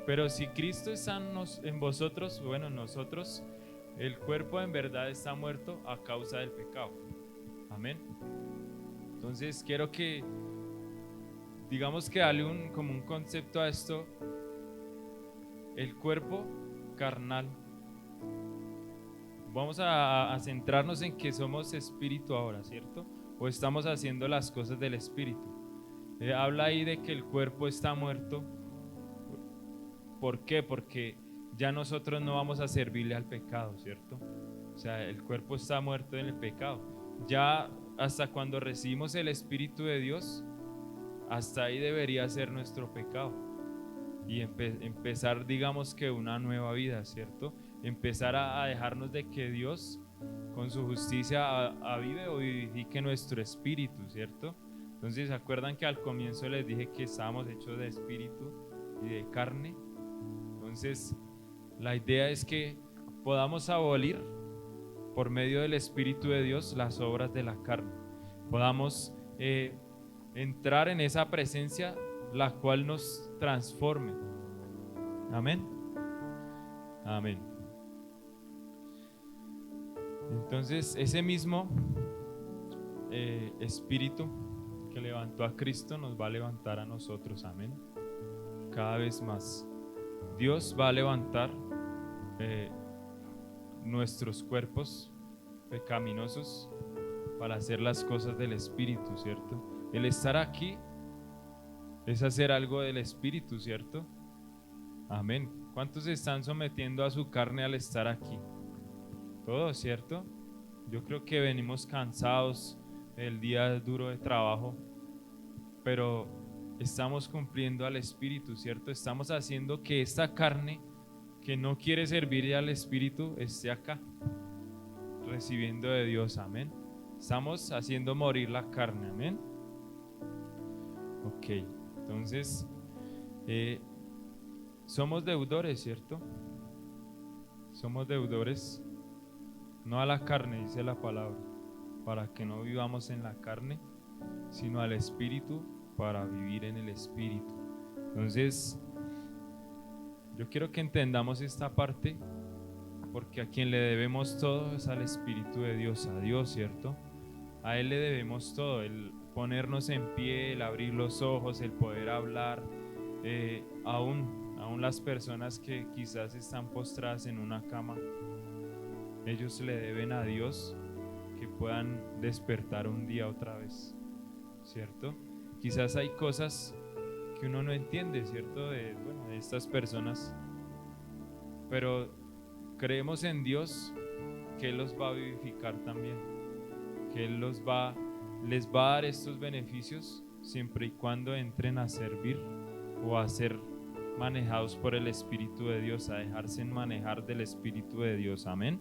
Pero si Cristo está en vosotros, bueno, nosotros, el cuerpo en verdad está muerto a causa del pecado. Amén. Entonces quiero que, digamos que darle como un concepto a esto. El cuerpo carnal. Vamos a centrarnos en que somos espíritu ahora, ¿cierto? O estamos haciendo las cosas del espíritu. Habla ahí de que el cuerpo está muerto. ¿Por qué? Porque ya nosotros no vamos a servirle al pecado, ¿cierto? O sea, el cuerpo está muerto en el pecado. Ya hasta cuando recibimos el Espíritu de Dios, hasta ahí debería ser nuestro pecado. Y empezar, digamos que una nueva vida, ¿cierto? Empezar a dejarnos de que Dios, con su justicia, avive o vivifique nuestro espíritu, ¿cierto? Entonces, ¿se acuerdan que al comienzo les dije que estábamos hechos de espíritu y de carne? Entonces, la idea es que podamos abolir por medio del Espíritu de Dios las obras de la carne. Podamos entrar en esa presencia, la cual nos transforme. Amén. Amén. Entonces, ese mismo Espíritu que levantó a Cristo nos va a levantar a nosotros. Amén. Cada vez más. Dios va a levantar nuestros cuerpos pecaminosos para hacer las cosas del Espíritu, ¿cierto? El estar aquí es hacer algo del Espíritu, ¿cierto? Amén. ¿Cuántos se están sometiendo a su carne al estar aquí? Todos, ¿cierto? Yo creo que venimos cansados del día duro de trabajo, pero estamos cumpliendo al Espíritu, ¿cierto? Estamos haciendo que esta carne que no quiere servir al Espíritu esté acá, recibiendo de Dios. Amén. Estamos haciendo morir la carne. Amén. Ok, entonces somos deudores, ¿cierto? Somos deudores, no a la carne, dice la palabra, para que no vivamos en la carne, sino al Espíritu, para vivir en el Espíritu. Entonces, yo quiero que entendamos esta parte, porque a quien le debemos todo es al Espíritu de Dios, a Dios, ¿cierto? A Él le debemos todo, el ponernos en pie, el abrir los ojos, el poder hablar, aún las personas que quizás están postradas en una cama, ellos le deben a Dios que puedan despertar un día otra vez, ¿cierto? Quizás hay cosas que uno no entiende, ¿cierto? De estas personas, pero creemos en Dios que Él los va a vivificar también, que Él les va a dar estos beneficios siempre y cuando entren a servir o a ser manejados por el Espíritu de Dios, a dejarse manejar del Espíritu de Dios. Amén.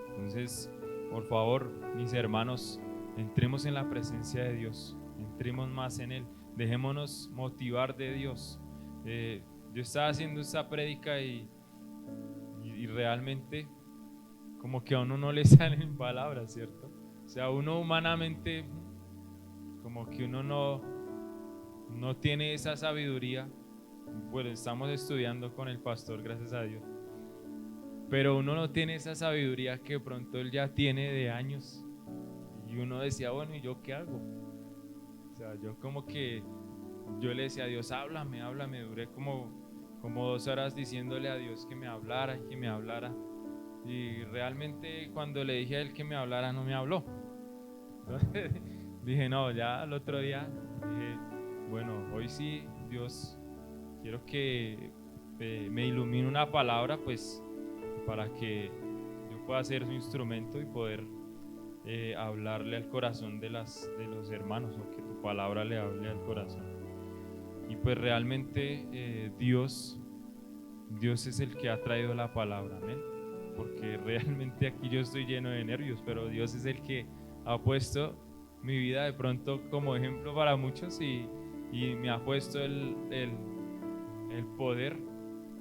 Entonces, por favor, mis hermanos, entremos en la presencia de Dios, entremos más en Él, dejémonos motivar de Dios. Yo estaba haciendo esta prédica y realmente como que a uno no le salen palabras, ¿cierto? O sea, uno humanamente como que uno no tiene esa sabiduría. Bueno, estamos estudiando con el pastor, gracias a Dios, pero uno no tiene esa sabiduría que pronto él ya tiene de años, y uno decía, bueno, ¿y yo qué hago? O sea, yo le decía a Dios, háblame, duré como 2 horas diciéndole a Dios que me hablara, y realmente cuando le dije a él que me hablara, no me habló. Entonces dije, no, ya al otro día dije, bueno, hoy sí, Dios, quiero que me ilumine una palabra, pues, para que yo pueda ser su instrumento y poder hablarle al corazón de los hermanos, o que tu palabra le hable al corazón. Y pues realmente Dios es el que ha traído la palabra. Amén. porque realmente aquí yo estoy lleno de nervios, pero Dios es el que ha puesto mi vida de pronto como ejemplo para muchos y me ha puesto el poder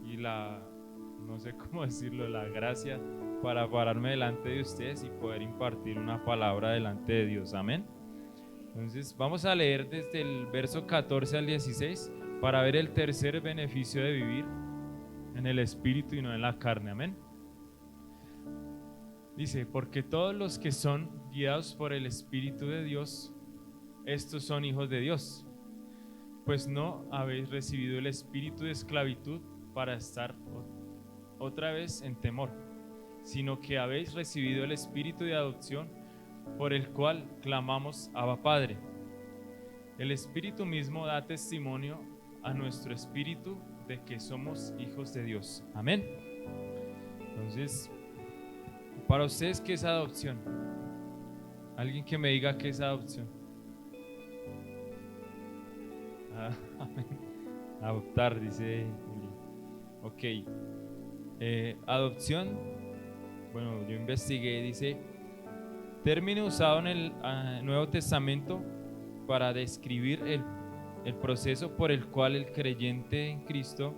y no sé cómo decirlo, la gracia para pararme delante de ustedes y poder impartir una palabra delante de Dios. Amén. Entonces vamos a leer desde el verso 14 al 16 para ver el tercer beneficio de vivir en el Espíritu y no en la carne. Amén. Dice, porque todos los que son guiados por el Espíritu de Dios, estos son hijos de Dios. Pues no habéis recibido el espíritu de esclavitud para estar otra vez en temor, sino que habéis recibido el espíritu de adopción, por el cual clamamos Abba Padre. El Espíritu mismo da testimonio a nuestro espíritu de que somos hijos de Dios. Amén. Entonces, para ustedes, ¿qué es adopción? Alguien que me diga qué es adopción. Amén. Adoptar, dice Juli. Ok. Adopción, bueno, yo investigué, dice, término usado en el Nuevo Testamento para describir el proceso por el cual el creyente en Cristo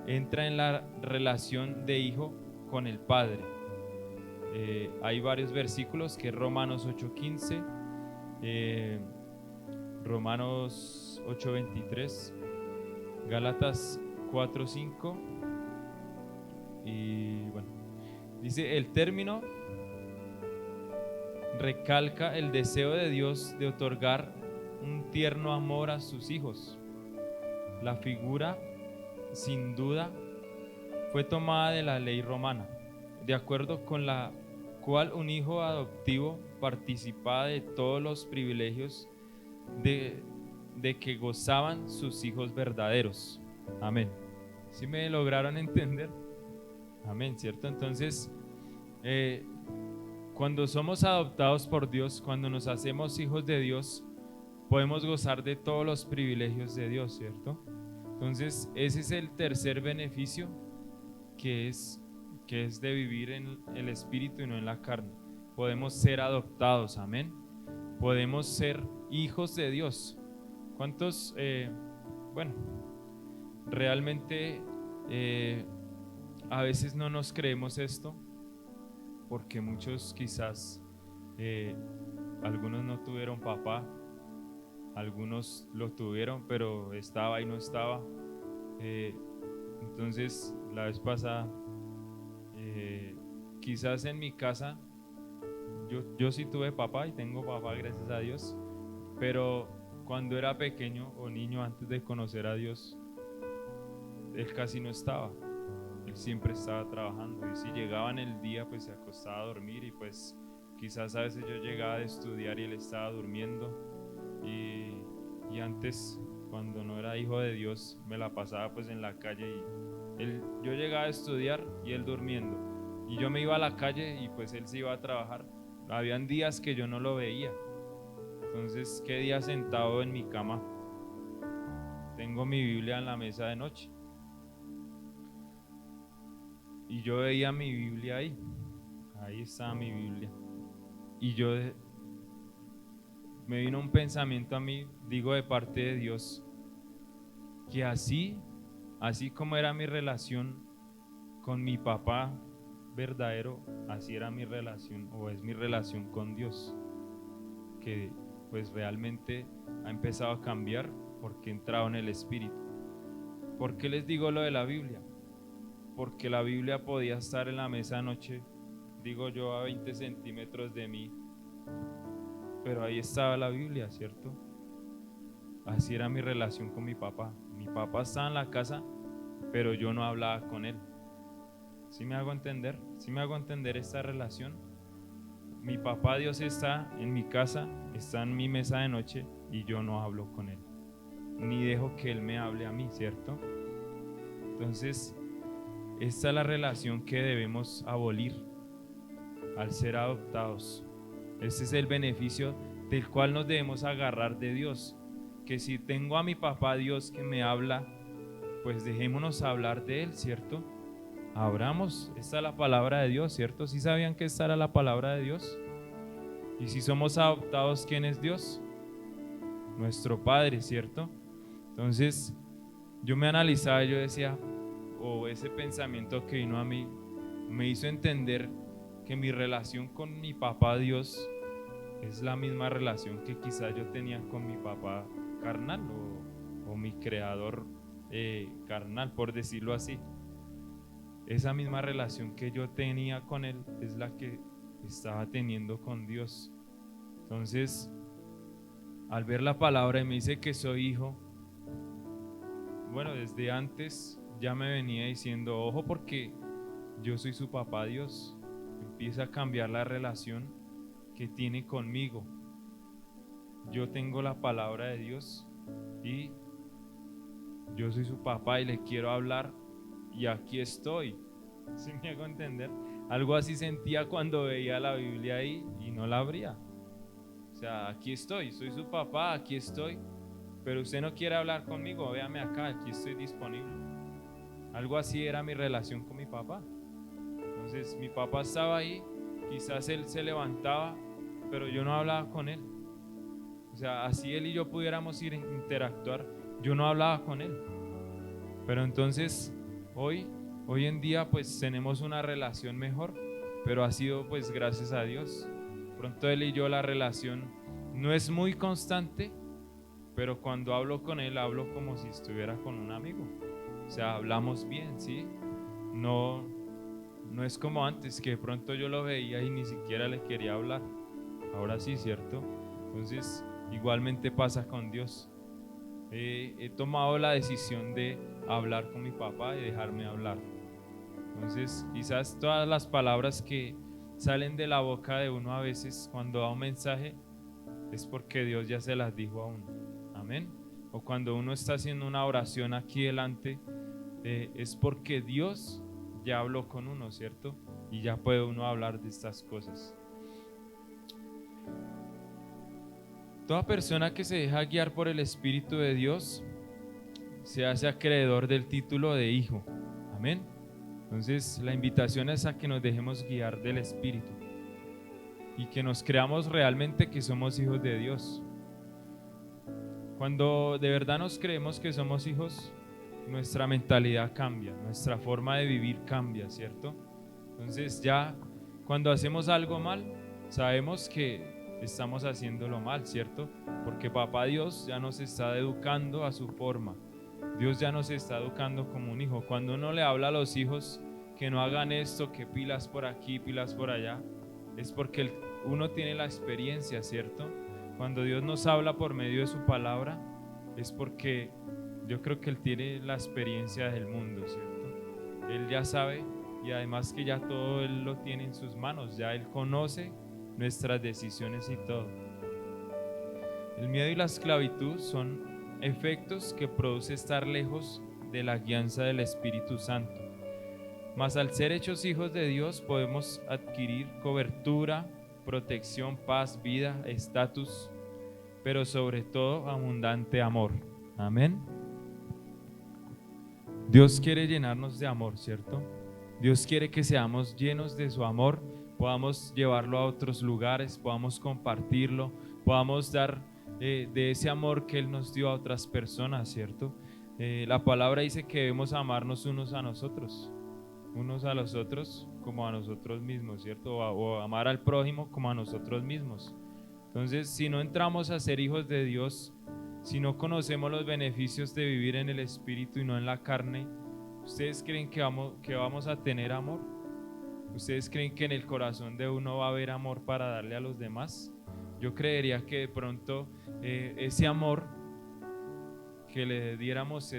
entra en la relación de hijo con el Padre. Hay varios versículos, que es Romanos 8:15, Romanos 8:23, Gálatas 4:5, y bueno, dice, el término recalca el deseo de Dios de otorgar un tierno amor a sus hijos. La figura, sin duda, fue tomada de la ley romana, de acuerdo con la cual un hijo adoptivo participaba de todos los privilegios de que gozaban sus hijos verdaderos. Amén. ¿Sí me lograron entender? Amén, ¿cierto? Entonces, cuando somos adoptados por Dios, cuando nos hacemos hijos de Dios, podemos gozar de todos los privilegios de Dios, ¿cierto? Entonces, ese es el tercer beneficio, que es de vivir en el Espíritu y no en la carne. Podemos ser adoptados, amén. Podemos ser hijos de Dios. ¿Cuántos, realmente a veces no nos creemos esto? Porque muchos quizás, algunos no tuvieron papá, algunos lo tuvieron, pero estaba y no estaba. Entonces, la vez pasada, quizás en mi casa, yo sí tuve papá y tengo papá, gracias a Dios, pero cuando era pequeño o niño, antes de conocer a Dios, él casi no estaba. Él siempre estaba trabajando, y si llegaba en el día, pues se acostaba a dormir, y pues quizás a veces yo llegaba de estudiar y él estaba durmiendo, y antes, cuando no era hijo de Dios, me la pasaba pues en la calle, y yo llegaba a estudiar y él durmiendo, y yo me iba a la calle y pues él se iba a trabajar. Habían días que yo no lo veía. Entonces, ¿qué día sentado en mi cama? Tengo mi Biblia en la mesa de noche, y yo veía mi Biblia ahí estaba mi Biblia, y me vino un pensamiento a mí, digo, de parte de Dios, que así como era mi relación con mi papá verdadero, así era mi relación, o es mi relación con Dios, que pues realmente ha empezado a cambiar porque he entrado en el Espíritu. ¿Por qué les digo lo de la Biblia? Porque la Biblia podía estar en la mesa anoche, digo yo, a 20 centímetros de mí, pero ahí estaba la Biblia, ¿cierto? Así era mi relación con mi papá. Mi papá estaba en la casa, pero yo no hablaba con él. ¿Sí me hago entender? ¿Sí me hago entender esta relación? Mi papá Dios está en mi casa, está en mi mesa de noche, y yo no hablo con él, ni dejo que él me hable a mí, ¿cierto? Entonces, esta es la relación que debemos abolir al ser adoptados. Este es el beneficio del cual nos debemos agarrar de Dios, que si tengo a mi papá Dios que me habla, pues dejémonos hablar de él, ¿cierto? abramos. Esta es la palabra de Dios, ¿cierto? ¿Sí sabían que esta era la palabra de Dios? Y si somos adoptados, ¿quién es Dios? Nuestro Padre, ¿cierto? Entonces, yo me analizaba y yo decía, ese pensamiento que vino a mí me hizo entender que mi relación con mi papá Dios es la misma relación que quizás yo tenía con mi papá carnal o mi creador carnal, por decirlo así. Esa misma relación que yo tenía con él es la que estaba teniendo con Dios. Entonces, al ver la palabra y me dice que soy hijo, bueno, desde antes ya me venía diciendo, ojo, porque yo soy su papá Dios. Empieza a cambiar la relación que tiene conmigo. Yo tengo la palabra de Dios y yo soy su papá y le quiero hablar y aquí estoy. ¿Sí me hago entender? Algo así sentía cuando veía la Biblia ahí y no la abría. O sea, aquí estoy, soy su papá, aquí estoy, pero usted no quiere hablar conmigo, véame acá, aquí estoy disponible. Algo así era mi relación con mi papá. Entonces mi papá estaba ahí, quizás él se levantaba, pero yo no hablaba con él. O sea, así él y yo pudiéramos ir a interactuar, yo no hablaba con él. Pero entonces hoy en día pues tenemos una relación mejor, pero ha sido pues gracias a Dios. Pronto él y yo la relación no es muy constante, pero cuando hablo con él hablo como si estuviera con un amigo. O sea, hablamos bien, ¿sí? No es como antes, que de pronto yo lo veía y ni siquiera le quería hablar. Ahora sí, ¿cierto? Entonces, igualmente pasa con Dios. He tomado la decisión de hablar con mi papá y dejarme hablar. Entonces, quizás todas las palabras que salen de la boca de uno a veces cuando da un mensaje es porque Dios ya se las dijo a uno. Amén. O cuando uno está haciendo una oración aquí delante, es porque Dios ya habló con uno, ¿cierto? Y ya puede uno hablar de estas cosas. Toda persona que se deja guiar por el Espíritu de Dios se hace acreedor del título de hijo. Amén. Entonces la invitación es a que nos dejemos guiar del Espíritu y que nos creamos realmente que somos hijos de Dios. Cuando de verdad nos creemos que somos hijos, nuestra mentalidad cambia, nuestra forma de vivir cambia, ¿cierto? Entonces ya cuando hacemos algo mal, sabemos que estamos haciéndolo mal, ¿cierto? Porque papá Dios ya nos está educando a su forma. Dios ya nos está educando como un hijo. Cuando uno le habla a los hijos que no hagan esto, que pilas por aquí, pilas por allá, es porque uno tiene la experiencia, ¿cierto? Cuando Dios nos habla por medio de su palabra, es porque yo creo que Él tiene la experiencia del mundo, ¿cierto? Él ya sabe y además que ya todo Él lo tiene en sus manos, ya Él conoce nuestras decisiones y todo. El miedo y la esclavitud son efectos que produce estar lejos de la guianza del Espíritu Santo. Mas al ser hechos hijos de Dios podemos adquirir cobertura, protección, paz, vida, estatus, pero sobre todo abundante amor. Amén. Dios quiere llenarnos de amor, ¿cierto? Dios quiere que seamos llenos de su amor, podamos llevarlo a otros lugares, podamos compartirlo, podamos dar de ese amor que Él nos dio a otras personas, ¿cierto? La palabra dice que debemos amarnos unos a los otros como a nosotros mismos, ¿cierto? O amar al prójimo como a nosotros mismos. Entonces, si no entramos a ser hijos de Dios, si no conocemos los beneficios de vivir en el Espíritu y no en la carne, ¿ustedes creen que vamos a tener amor? ¿Ustedes creen que en el corazón de uno va a haber amor para darle a los demás? Yo creería que de pronto ese amor que le diéramos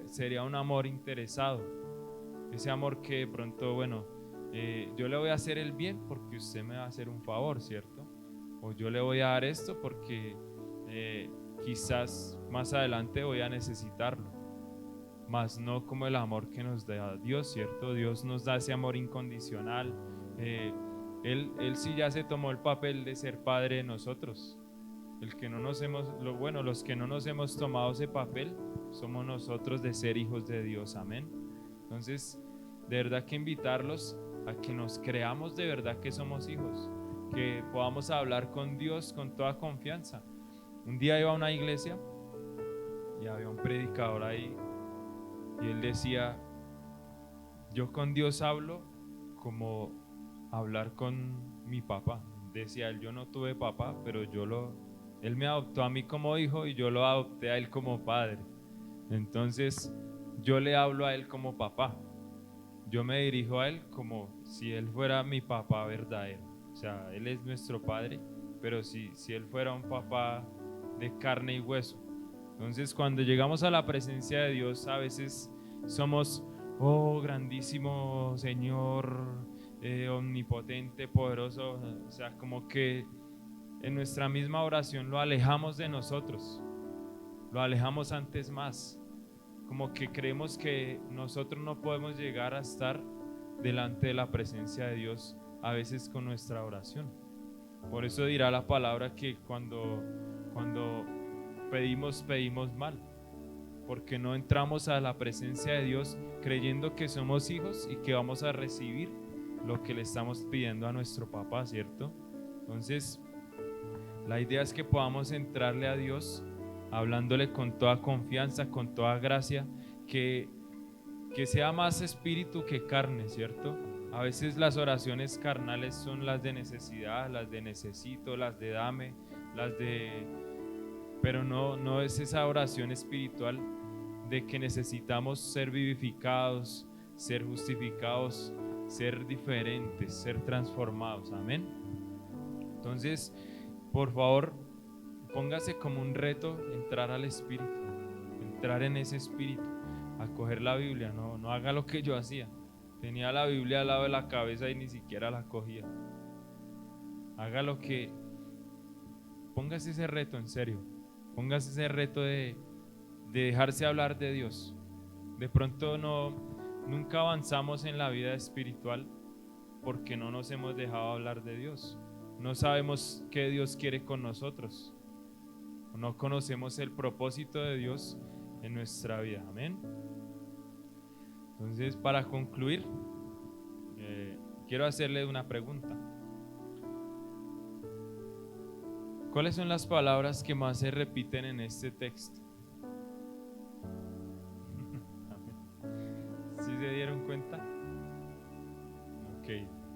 sería un amor interesado. Ese amor que de pronto, bueno, yo le voy a hacer el bien porque usted me va a hacer un favor, ¿cierto? O yo le voy a dar esto porque quizás más adelante voy a necesitarlo. Mas no como el amor que nos da Dios, ¿cierto? Dios nos da ese amor incondicional. Él sí ya se tomó el papel de ser padre de nosotros. Los que no nos hemos tomado ese papel, somos nosotros de ser hijos de Dios. Amén. Entonces, de verdad que invitarlos a que nos creamos de verdad que somos hijos, que podamos hablar con Dios con toda confianza. Un día iba a una iglesia y había un predicador ahí y él decía: yo con Dios hablo como hablar con mi papá. Decía él: yo no tuve papá, pero él me adoptó a mí como hijo y yo lo adopté a él como padre. Entonces yo le hablo a él como papá. Yo me dirijo a él como si él fuera mi papá verdadero. O sea, él es nuestro padre, pero si él fuera un papá de carne y hueso. Entonces, cuando llegamos a la presencia de Dios, a veces somos: oh, grandísimo Señor, omnipotente, poderoso. O sea, como que en nuestra misma oración lo alejamos de nosotros, lo alejamos antes más. Como que creemos que nosotros no podemos llegar a estar delante de la presencia de Dios a veces con nuestra oración. Por eso dirá la palabra que cuando pedimos mal, porque no entramos a la presencia de Dios creyendo que somos hijos y que vamos a recibir lo que le estamos pidiendo a nuestro papá, ¿cierto? Entonces, la idea es que podamos entrarle a Dios hablándole con toda confianza, con toda gracia, que sea más espíritu que carne, ¿cierto? A veces las oraciones carnales son las de necesidad, las de necesito, las de dame, pero no es esa oración espiritual de que necesitamos ser vivificados, ser justificados, ser diferentes, ser transformados. Amén. Entonces, por favor, póngase como un reto entrar al Espíritu, entrar en ese Espíritu, a coger la Biblia. No haga lo que yo hacía. Tenía la Biblia al lado de la cabeza y ni siquiera la cogía. Haga lo que... Póngase ese reto en serio. Póngase ese reto de dejarse hablar de Dios. De pronto nunca avanzamos en la vida espiritual porque no nos hemos dejado hablar de Dios. No sabemos qué Dios quiere con nosotros. No conocemos el propósito de Dios en nuestra vida. Amén. Entonces, para concluir, quiero hacerle una pregunta. ¿Cuáles son las palabras que más se repiten en este texto? ¿Sí se dieron cuenta? Ok,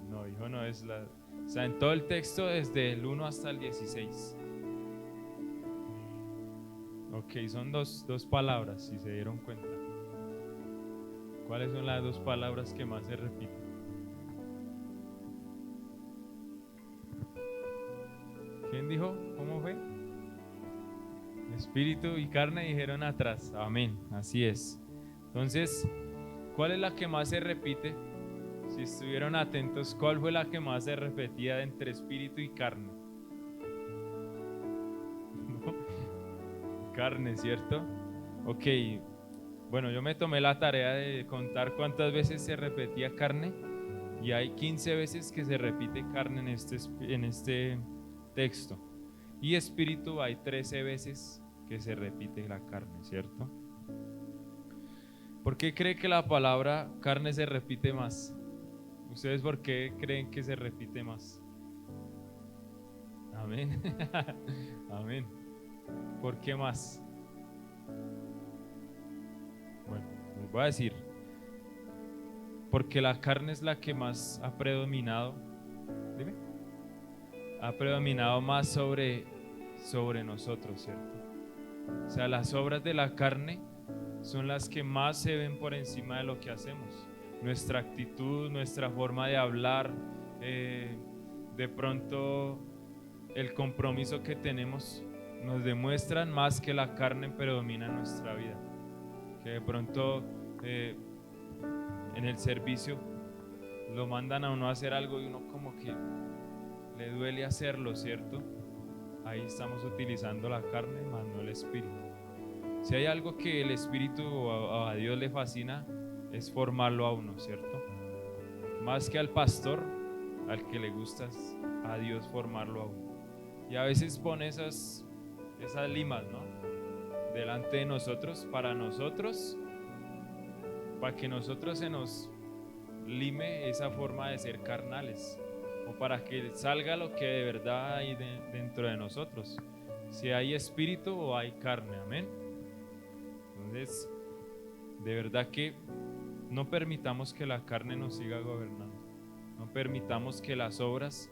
no, hijo, no es la... O sea, en todo el texto desde el 1 hasta el 16. Ok, son dos palabras, si se dieron cuenta. ¿Cuáles son las dos palabras que más se repiten? ¿Quién dijo? ¿Cómo fue? Espíritu y carne dijeron atrás. Amén, así es. Entonces, ¿cuál es la que más se repite? Si estuvieron atentos, ¿cuál fue la que más se repetía entre espíritu y carne? Carne, ¿cierto? Ok, bueno, yo me tomé la tarea de contar cuántas veces se repetía carne y hay 15 veces que se repite carne en este texto. Y espíritu hay 13 veces que se repite la carne, ¿cierto? ¿Por qué cree que la palabra carne se repite más? ¿Ustedes por qué creen que se repite más? Amén. Amén. ¿Por qué más? Bueno, les voy a decir. Porque la carne es la que más ha predominado. Dime. Ha predominado más sobre nosotros, ¿cierto? O sea, las obras de la carne son las que más se ven por encima de lo que hacemos. Nuestra actitud, nuestra forma de hablar, de pronto el compromiso que tenemos nos demuestran más que la carne predomina en nuestra vida. Que de pronto en el servicio lo mandan a uno a hacer algo y uno como que le duele hacerlo, ¿cierto? Ahí estamos utilizando la carne más no el espíritu. Si hay algo que el espíritu a Dios le fascina, es formarlo a uno, ¿cierto? Más que al pastor, al que le gusta a Dios formarlo a uno. Y a veces pone esas limas, ¿no? Delante de nosotros, para que nosotros lime esa forma de ser carnales, o para que salga lo que de verdad hay dentro de nosotros, si hay espíritu o hay carne, amén. Entonces, de verdad que no permitamos que la carne nos siga gobernando, no permitamos que las obras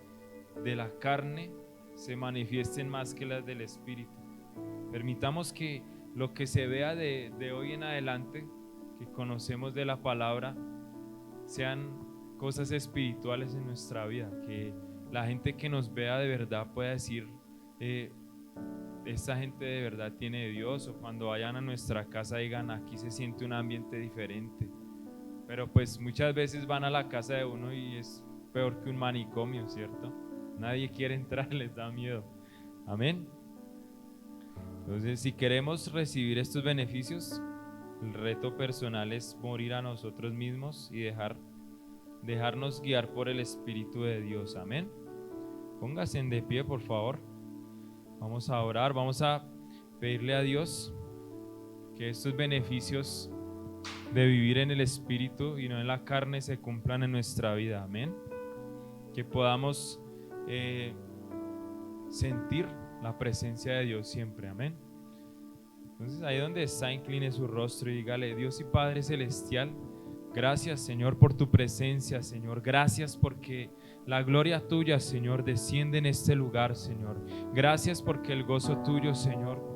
de la carne se manifiesten más que las del espíritu. Permitamos que lo que se vea de hoy en adelante, que conocemos de la palabra, sean cosas espirituales en nuestra vida, que la gente que nos vea de verdad pueda decir, esta gente de verdad tiene de Dios, o cuando vayan a nuestra casa digan, aquí se siente un ambiente diferente. Pero pues muchas veces van a la casa de uno y es peor que un manicomio, ¿cierto? Nadie quiere entrar, les da miedo. Amén. Entonces, si queremos recibir estos beneficios, el reto personal es morir a nosotros mismos y dejarnos guiar por el Espíritu de Dios. Amén. Pónganse de pie, por favor. Vamos a orar, vamos a pedirle a Dios que estos beneficios de vivir en el Espíritu y no en la carne se cumplan en nuestra vida. Amén. Que podamos sentir la presencia de Dios siempre. Amén. Entonces, ahí donde está, incline su rostro y dígale: Dios y Padre Celestial, gracias, Señor, por tu presencia, Señor. Gracias porque la gloria tuya, Señor, desciende en este lugar, Señor. Gracias porque el gozo tuyo, Señor.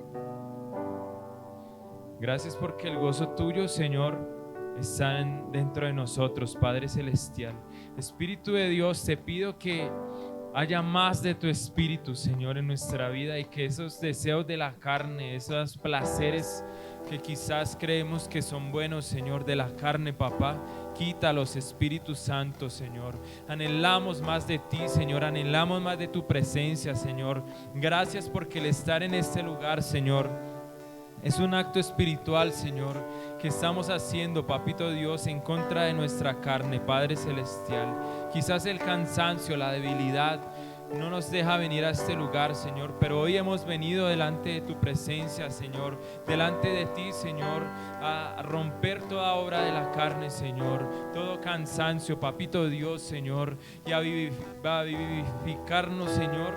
Gracias porque el gozo tuyo, Señor, está dentro de nosotros, Padre Celestial. Espíritu de Dios, te pido que haya más de tu Espíritu, Señor, en nuestra vida, y que esos deseos de la carne, esos placeres que quizás creemos que son buenos, Señor, de la carne, papá, quítalos, Espíritu Santo, Señor. Anhelamos más de ti, Señor, anhelamos más de tu presencia, Señor. Gracias porque el estar en este lugar, Señor, es un acto espiritual, Señor, que estamos haciendo, papito Dios, en contra de nuestra carne, Padre Celestial. Quizás el cansancio, la debilidad no nos deja venir a este lugar, Señor, pero hoy hemos venido delante de tu presencia, Señor, delante de ti, Señor, a romper toda obra de la carne, Señor, todo cansancio, papito Dios, Señor, y a vivificarnos, Señor,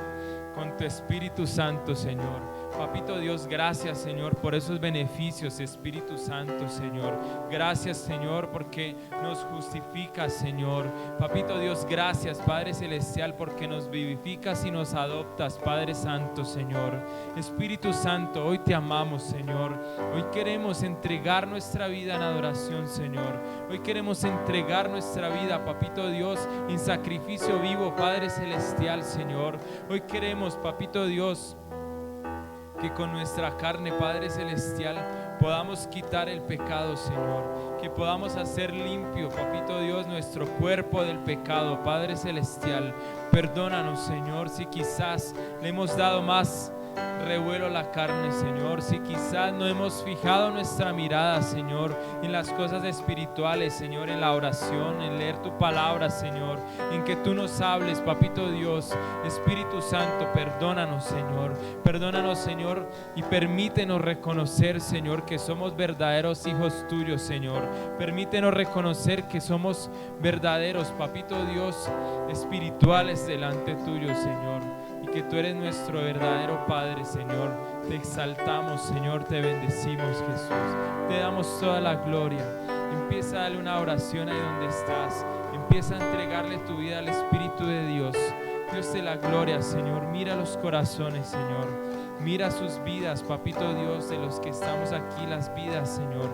con tu Espíritu Santo, Señor. Papito Dios, gracias, Señor, por esos beneficios, Espíritu Santo, Señor. Gracias, Señor, porque nos justificas, Señor. Papito Dios, gracias, Padre Celestial, porque nos vivificas y nos adoptas, Padre Santo, Señor. Espíritu Santo, hoy te amamos, Señor. Hoy queremos entregar nuestra vida en adoración, Señor. Hoy queremos entregar nuestra vida, Papito Dios, en sacrificio vivo, Padre Celestial, Señor. Hoy queremos, Papito Dios, que con nuestra carne, Padre Celestial, podamos quitar el pecado, Señor. Que podamos hacer limpio, Papito Dios, nuestro cuerpo del pecado, Padre Celestial. Perdónanos, Señor, si quizás le hemos dado más revuelo a la carne, Señor. Si quizás no hemos fijado nuestra mirada, Señor, en las cosas espirituales, Señor, en la oración, en leer tu palabra, Señor, en que tú nos hables, Papito Dios. Espíritu Santo, perdónanos, Señor. Perdónanos, Señor, y permítenos reconocer, Señor, que somos verdaderos hijos tuyos, Señor. Permítenos reconocer que somos verdaderos, Papito Dios, espirituales delante tuyo, Señor. Que tú eres nuestro verdadero Padre, Señor. Te exaltamos, Señor, te bendecimos, Jesús. Te damos toda la gloria. Empieza a darle una oración ahí donde estás. Empieza a entregarle tu vida al Espíritu de Dios. Dios de la gloria, Señor. Mira los corazones, Señor. Mira sus vidas, Papito Dios, de los que estamos aquí, las vidas, Señor.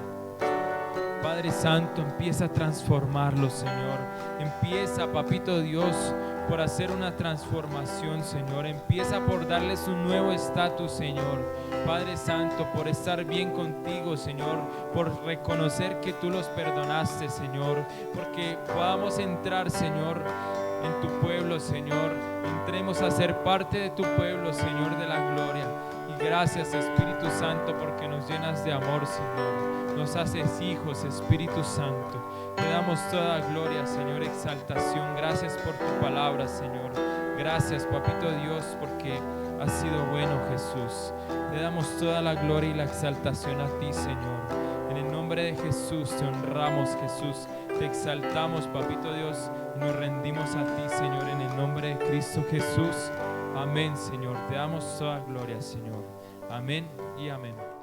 Padre Santo, empieza a transformarlos, Señor. Empieza, Papito Dios, por hacer una transformación, Señor. Empieza por darles un nuevo estatus, Señor. Padre Santo, por estar bien contigo, Señor. Por reconocer que tú los perdonaste, Señor. Porque podamos entrar, Señor, en tu pueblo, Señor. Entremos a ser parte de tu pueblo, Señor, de la gloria. Y gracias, Espíritu Santo, porque nos llenas de amor, Señor. Nos haces hijos, Espíritu Santo. Te damos toda gloria, Señor, exaltación. Gracias por tu palabra, Señor. Gracias, Papito Dios, porque has sido bueno, Jesús. Te damos toda la gloria y la exaltación a ti, Señor. En el nombre de Jesús te honramos, Jesús. te exaltamos, papito Dios, y nos rendimos a ti, Señor, en el nombre de Cristo Jesús. Amén, Señor. Te damos toda gloria, Señor. Amén y amén.